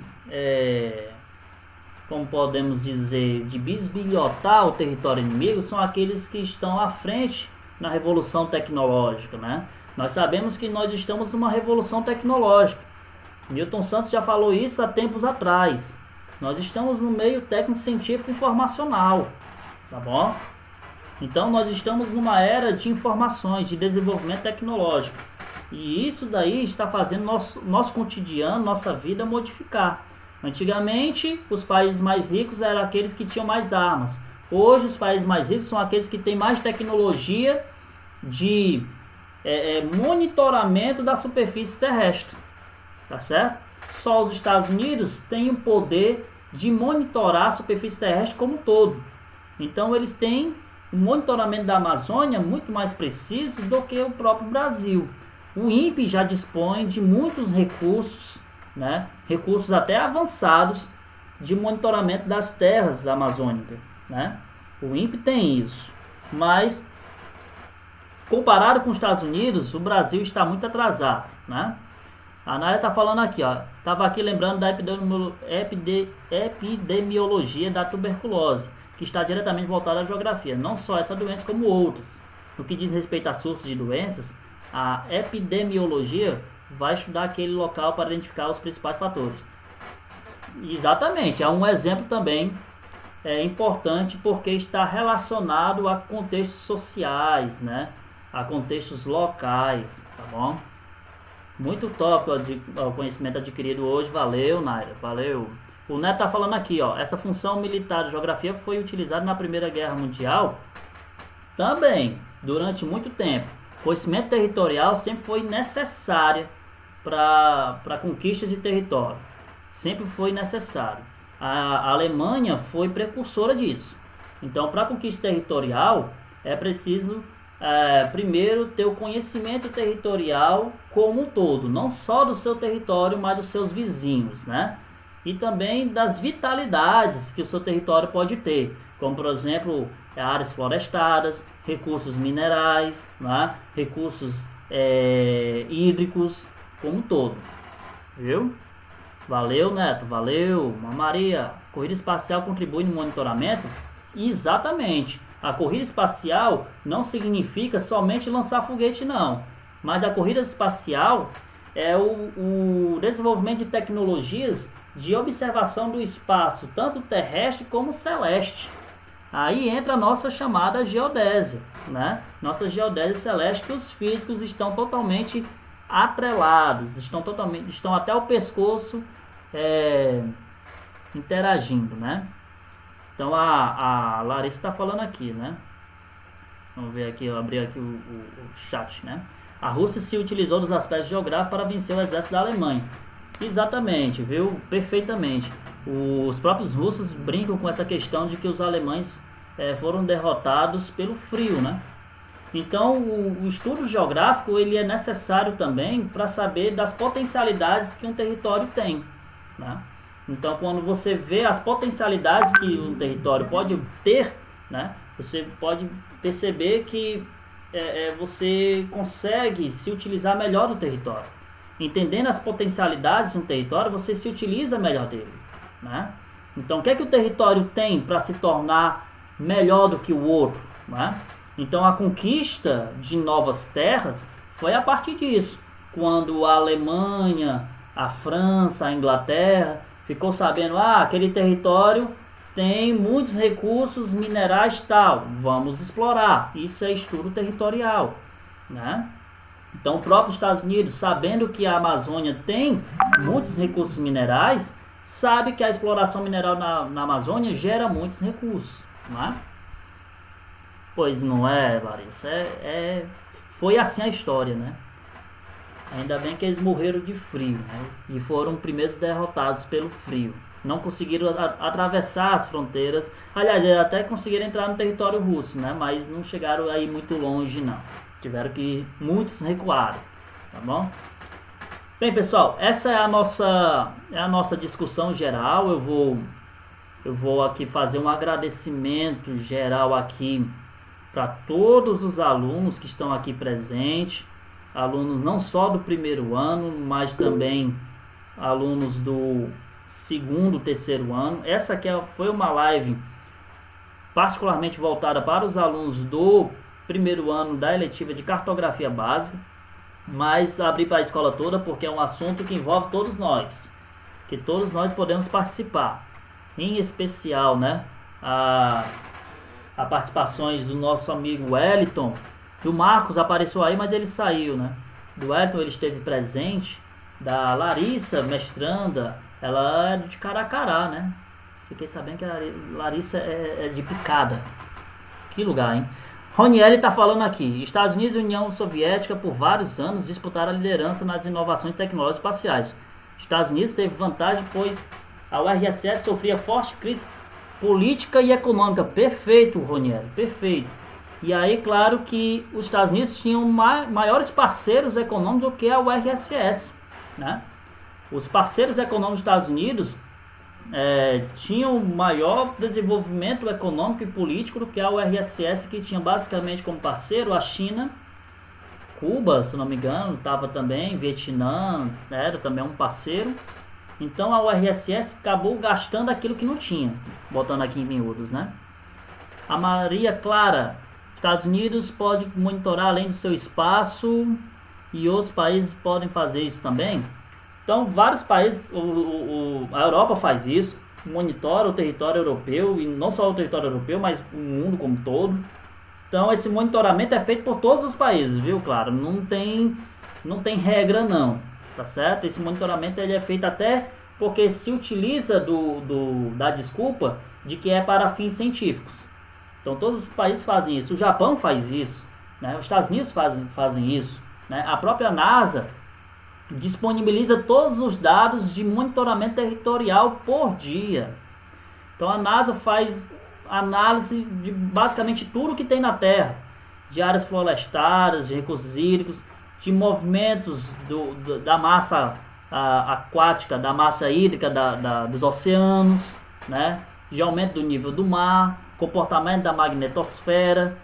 como podemos dizer, de bisbilhotar o território inimigo, são aqueles que estão à frente na revolução tecnológica, né? Nós sabemos que nós estamos numa revolução tecnológica. Milton Santos já falou isso há tempos atrás. Nós estamos no meio técnico-científico informacional, tá bom? Então nós estamos numa era de informações, de desenvolvimento tecnológico. E isso daí está fazendo nosso cotidiano, nossa vida modificar. Antigamente, os países mais ricos eram aqueles que tinham mais armas. Hoje, os países mais ricos são aqueles que têm mais tecnologia de monitoramento da superfície terrestre. Tá certo? Só os Estados Unidos têm o poder de monitorar a superfície terrestre como um todo. Então, eles têm um monitoramento da Amazônia muito mais preciso do que o próprio Brasil. O INPE já dispõe de muitos recursos, né, recursos até avançados de monitoramento das terras amazônicas, né? O INPE tem isso, mas comparado com os Estados Unidos, o Brasil está muito atrasado, né? A Nária está falando aqui, ó. Estava aqui lembrando da epidemiologia da tuberculose, que está diretamente voltada à geografia. Não só essa doença, como outras. No que diz respeito a surtos de doenças, a epidemiologia vai estudar aquele local para identificar os principais fatores. Exatamente, é um exemplo também importante porque está relacionado a contextos sociais, né? A contextos locais, tá bom? Muito top o conhecimento adquirido hoje. Valeu, Naira. Valeu. O Neto tá falando aqui, ó. Essa função militar de geografia foi utilizada na Primeira Guerra Mundial também, durante muito tempo. Conhecimento territorial sempre foi necessário para conquistas de território. Sempre foi necessário. A Alemanha foi precursora disso. Então, para conquista territorial, é preciso primeiro ter o conhecimento territorial como um todo, não só do seu território, mas dos seus vizinhos, né? E também das vitalidades que o seu território pode ter, como por exemplo áreas florestadas, recursos minerais, né? Recursos hídricos como um todo, viu? Valeu, Neto, valeu. Maria, corrida espacial contribui no monitoramento? Exatamente. A corrida espacial não significa somente lançar foguete, não. Mas a corrida espacial é o desenvolvimento de tecnologias de observação do espaço, tanto terrestre como celeste. Aí entra a nossa chamada geodésia, né? Nossa geodésia celeste, que os físicos estão totalmente atrelados, estão até o pescoço interagindo, né? Então a Larissa está falando aqui, né? Vamos ver aqui, eu abri aqui o chat, né? A Rússia se utilizou dos aspectos geográficos para vencer o exército da Alemanha. Exatamente, viu? Perfeitamente. Os próprios russos brincam com essa questão de que os alemães foram derrotados pelo frio, né? Então o estudo geográfico ele é necessário também para saber das potencialidades que um território tem, né? Então, quando você vê as potencialidades que um território pode ter, né, você pode perceber que você consegue se utilizar melhor do território. Entendendo as potencialidades de um território, você se utiliza melhor dele, né? Então, o que é que o território tem para se tornar melhor do que o outro, né? Então, a conquista de novas terras foi a partir disso. Quando a Alemanha, a França, a Inglaterra ficou sabendo, aquele território tem muitos recursos minerais tal, vamos explorar. Isso é estudo territorial, né? Então, o próprio Estados Unidos, sabendo que a Amazônia tem muitos recursos minerais, sabe que a exploração mineral na Amazônia gera muitos recursos, né? Pois não é, Larissa? Foi assim a história, né? Ainda bem que eles morreram de frio, né? E foram primeiros derrotados pelo frio. Não conseguiram atravessar as fronteiras. Aliás, eles até conseguiram entrar no território russo, né? Mas não chegaram aí muito longe, não. Tiveram que muitos recuaram, tá bom? Bem, pessoal, essa é a nossa discussão geral. Eu vou aqui fazer um agradecimento geral aqui para todos os alunos que estão aqui presentes. Alunos não só do primeiro ano, mas também alunos do segundo, terceiro ano. Essa aqui foi uma live particularmente voltada para os alunos do primeiro ano da eletiva de cartografia básica, mas abri para a escola toda porque é um assunto que envolve todos nós, que todos nós podemos participar. Em especial, né, a participações do nosso amigo Wellington. Do Marcos apareceu aí, mas ele saiu, né? Do Wellington ele esteve presente. Da Larissa, mestranda, ela é de Caracará, né? Fiquei sabendo que a Larissa é de Picada. Que lugar, hein? Roniel está falando aqui. Estados Unidos e União Soviética por vários anos disputaram a liderança nas inovações tecnológicas espaciais. Estados Unidos teve vantagem, pois a URSS sofria forte crise política e econômica. Perfeito, Roniel, perfeito. E aí, claro que os Estados Unidos tinham maiores parceiros econômicos do que a URSS, né? os parceiros econômicos dos Estados Unidos tinham maior desenvolvimento econômico e político do que a URSS, que tinha basicamente como parceiro a China, Cuba, se não me engano, estava também, Vietnã, era também um parceiro. Então a URSS acabou gastando aquilo que não tinha, botando aqui em miúdos, né? A Maria Clara, Estados Unidos pode monitorar além do seu espaço e outros países podem fazer isso também. Então vários países, a Europa faz isso, monitora o território europeu, e não só o território europeu, mas o mundo como um todo. Então esse monitoramento é feito por todos os países, viu? Claro, não tem regra não, tá certo? Esse monitoramento ele é feito até porque se utiliza da desculpa de que é para fins científicos. Então todos os países fazem isso, o Japão faz isso, né? Os Estados Unidos fazem isso, né? A própria NASA disponibiliza todos os dados de monitoramento territorial por dia. Então a NASA faz análise de basicamente tudo que tem na Terra, de áreas florestadas, de recursos hídricos, de movimentos da massa aquática, da massa hídrica dos oceanos, né? De aumento do nível do mar, comportamento da magnetosfera,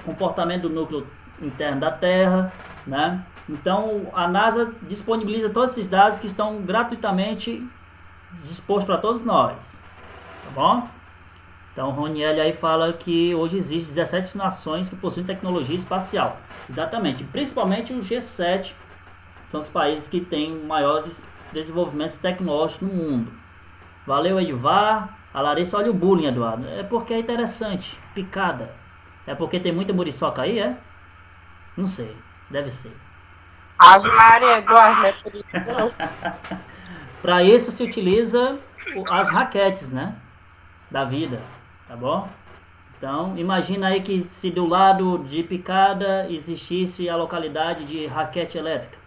comportamento do núcleo interno da Terra, né? Então a NASA disponibiliza todos esses dados que estão gratuitamente dispostos para todos nós, tá bom? Então o Roniel aí fala que hoje existem 17 nações que possuem tecnologia espacial. Exatamente, principalmente o G7 são os países que têm maiores desenvolvimentos tecnológicos no mundo. Valeu, Edivar. A Larissa, olha o bullying, Eduardo. É porque é interessante, picada. É porque tem muita muriçoca aí, é? Não sei, deve ser. Ave Maria, Eduardo, não é por isso não. Para isso se utiliza as raquetes, né? Da vida, tá bom? Então, imagina aí que se do lado de picada existisse a localidade de raquete elétrica.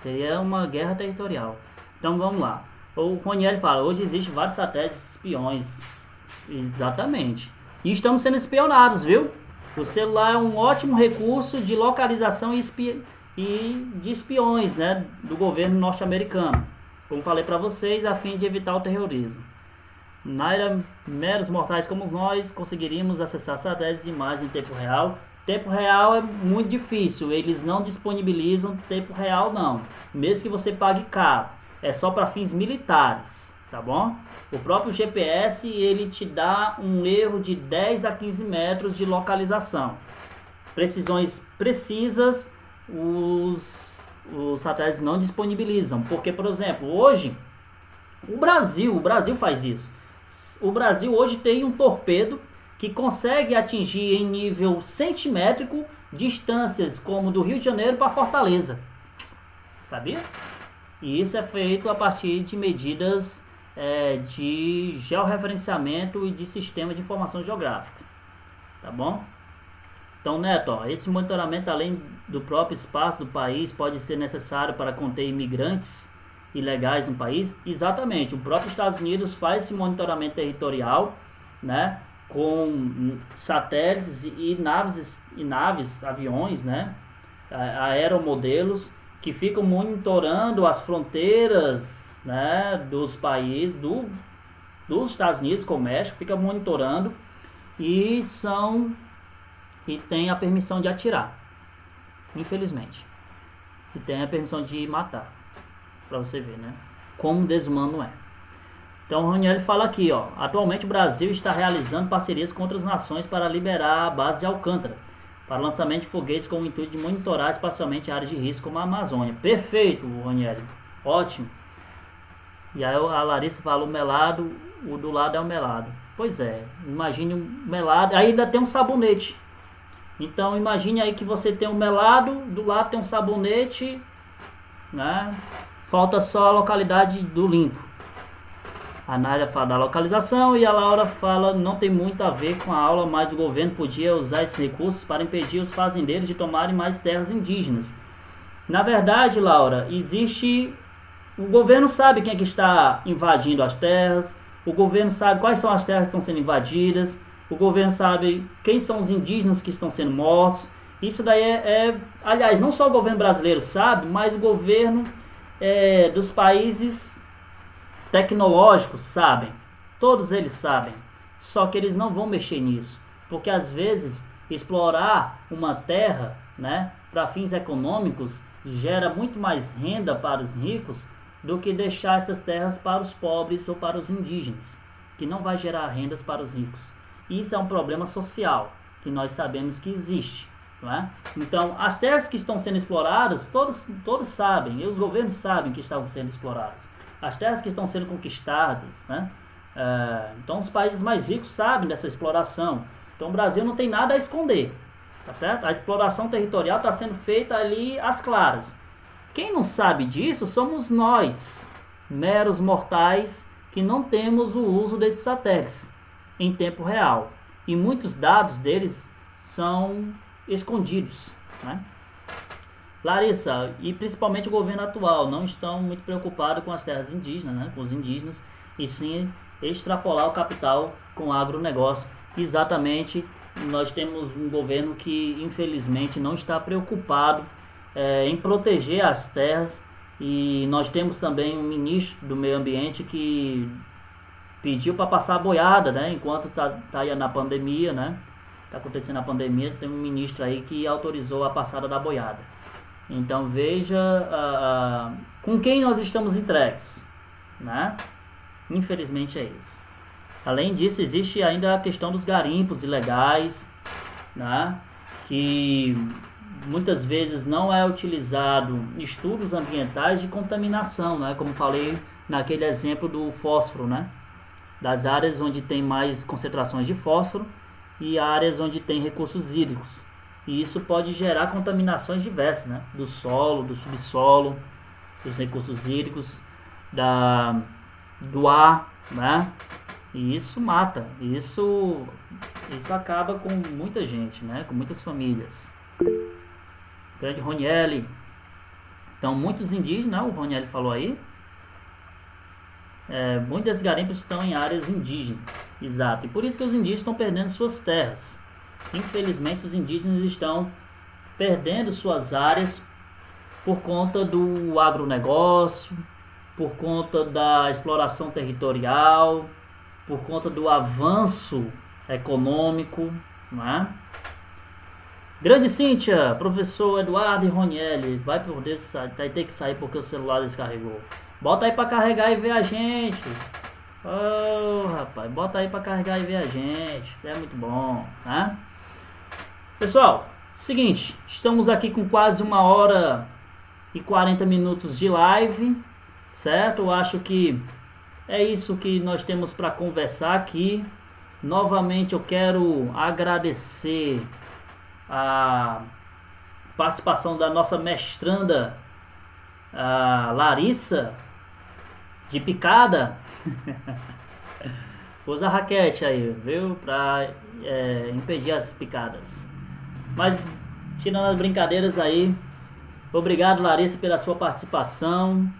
Seria uma guerra territorial. Então, vamos lá. O Roniel fala, hoje existem vários satélites espiões. Exatamente. E estamos sendo espionados, viu? O celular é um ótimo recurso de localização e de espiões, né, do governo norte-americano. Como falei para vocês, a fim de evitar o terrorismo. Naira, meros mortais como nós conseguiríamos acessar satélites e imagens em tempo real. Tempo real é muito difícil, eles não disponibilizam tempo real não, mesmo que você pague caro, é só para fins militares, tá bom? O próprio GPS ele te dá um erro de 10 a 15 metros de localização. Precisões precisas os satélites não disponibilizam, porque por exemplo, hoje o Brasil faz isso. O Brasil hoje tem um torpedo que consegue atingir em nível centimétrico distâncias como do Rio de Janeiro para Fortaleza. Sabia? E isso é feito a partir de medidas de georreferenciamento e de sistema de informação geográfica. Tá bom? Então, Neto, ó, esse monitoramento além do próprio espaço do país pode ser necessário para conter imigrantes ilegais no país? Exatamente. O próprio Estados Unidos faz esse monitoramento territorial, né? Com satélites e naves, aviões, né, aeromodelos que ficam monitorando as fronteiras, né, dos países, dos Estados Unidos com o México, fica monitorando e tem a permissão de atirar, infelizmente, e tem a permissão de matar, para você ver, né, como desumano é. Então o Roniel fala aqui, ó, atualmente o Brasil está realizando parcerias com outras nações para liberar a base de Alcântara, para lançamento de foguetes com o intuito de monitorar espacialmente áreas de risco como a Amazônia. Perfeito, Roniel, ótimo. E aí a Larissa fala, o melado, o do lado é o melado. Pois é, imagine um melado, aí ainda tem um sabonete. Então imagine aí que você tem um melado, do lado tem um sabonete, né? Falta só a localidade do limpo. A Nádia fala da localização e a Laura fala não tem muito a ver com a aula, mas o governo podia usar esses recursos para impedir os fazendeiros de tomarem mais terras indígenas. Na verdade, Laura, o governo sabe quem é que está invadindo as terras, o governo sabe quais são as terras que estão sendo invadidas, o governo sabe quem são os indígenas que estão sendo mortos. Isso daí aliás, não só o governo brasileiro sabe, mas o governo dos países tecnológicos sabem, todos eles sabem, só que eles não vão mexer nisso, porque às vezes explorar uma terra, né, para fins econômicos gera muito mais renda para os ricos do que deixar essas terras para os pobres ou para os indígenas, que não vai gerar rendas para os ricos. Isso é um problema social que nós sabemos que existe. Não é? Então, as terras que estão sendo exploradas, todos sabem, e os governos sabem que estão sendo exploradas. As terras que estão sendo conquistadas, né? Então, os países mais ricos sabem dessa exploração. Então, o Brasil não tem nada a esconder, tá certo? A exploração territorial está sendo feita ali às claras. Quem não sabe disso somos nós, meros mortais, que não temos o uso desses satélites em tempo real. E muitos dados deles são escondidos, né? Larissa, e principalmente o governo atual, não estão muito preocupados com as terras indígenas, né? Com os indígenas, e sim extrapolar o capital com o agronegócio. Exatamente, nós temos um governo que infelizmente não está preocupado em proteger as terras, e nós temos também um ministro do meio ambiente que pediu para passar a boiada, né? Enquanto tá aí na pandemia, né? Está acontecendo a pandemia, tem um ministro aí que autorizou a passada da boiada. Então veja com quem nós estamos entregues, né? Infelizmente é isso. Além disso, existe ainda a questão dos garimpos ilegais, né? Que muitas vezes não é utilizado estudos ambientais de contaminação, né? Como falei naquele exemplo do fósforo, né? Das áreas onde tem mais concentrações de fósforo e áreas onde tem recursos hídricos. E isso pode gerar contaminações diversas, né? Do solo, do subsolo, dos recursos hídricos, do ar, né? E isso mata, isso acaba com muita gente, né? Com muitas famílias. Grande Ronieli. Então, muitos indígenas, né? O Ronieli falou aí, muitas garimpos estão em áreas indígenas, exato, e por isso que os indígenas estão perdendo suas terras. Infelizmente, os indígenas estão perdendo suas áreas por conta do agronegócio, por conta da exploração territorial, por conta do avanço econômico, não é? Grande Cíntia, professor Eduardo e Ronieli, vai ter que sair porque o celular descarregou. Bota aí pra carregar e ver a gente. Rapaz, bota aí pra carregar e ver a gente. Isso é muito bom, tá? Pessoal, seguinte, estamos aqui com quase 1h e 40 minutos de live, certo? Eu acho que é isso que nós temos para conversar aqui. Novamente eu quero agradecer a participação da nossa mestranda, a Larissa, de picada. Usa a raquete aí, viu? Pra impedir as picadas. Mas, tirando as brincadeiras aí, obrigado, Larissa, pela sua participação.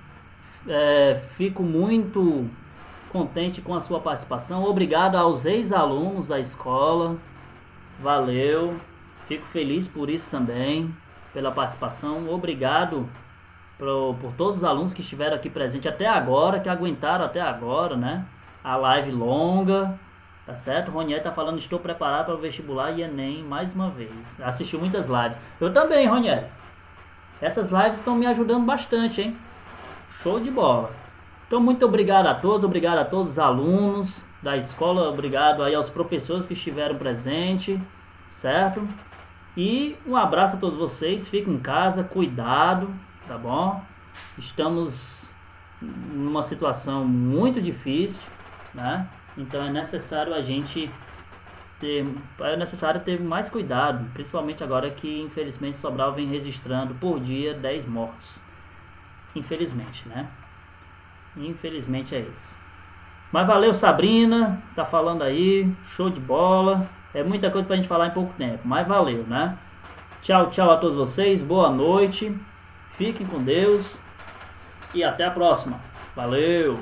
Fico muito contente com a sua participação. Obrigado aos ex-alunos da escola. Valeu. Fico feliz por isso também, pela participação. Obrigado por todos os alunos que estiveram aqui presentes até agora, que aguentaram até agora, né? A live longa, tá certo? Roniel tá falando, estou preparado para o vestibular e Enem mais uma vez. Assisti muitas lives. Eu também, Roniel. Essas lives estão me ajudando bastante, hein? Show de bola. Então, muito obrigado a todos os alunos da escola, obrigado aí aos professores que estiveram presentes, certo? E um abraço a todos vocês, fiquem em casa, cuidado, tá bom? Estamos numa situação muito difícil, né? Então é necessário ter mais cuidado, principalmente agora que infelizmente Sobral vem registrando por dia 10 mortos. Infelizmente, né? Infelizmente é isso. Mas valeu, Sabrina, tá falando aí, show de bola. É muita coisa pra gente falar em pouco tempo, mas valeu, né? Tchau, tchau a todos vocês, boa noite, fiquem com Deus e até a próxima. Valeu!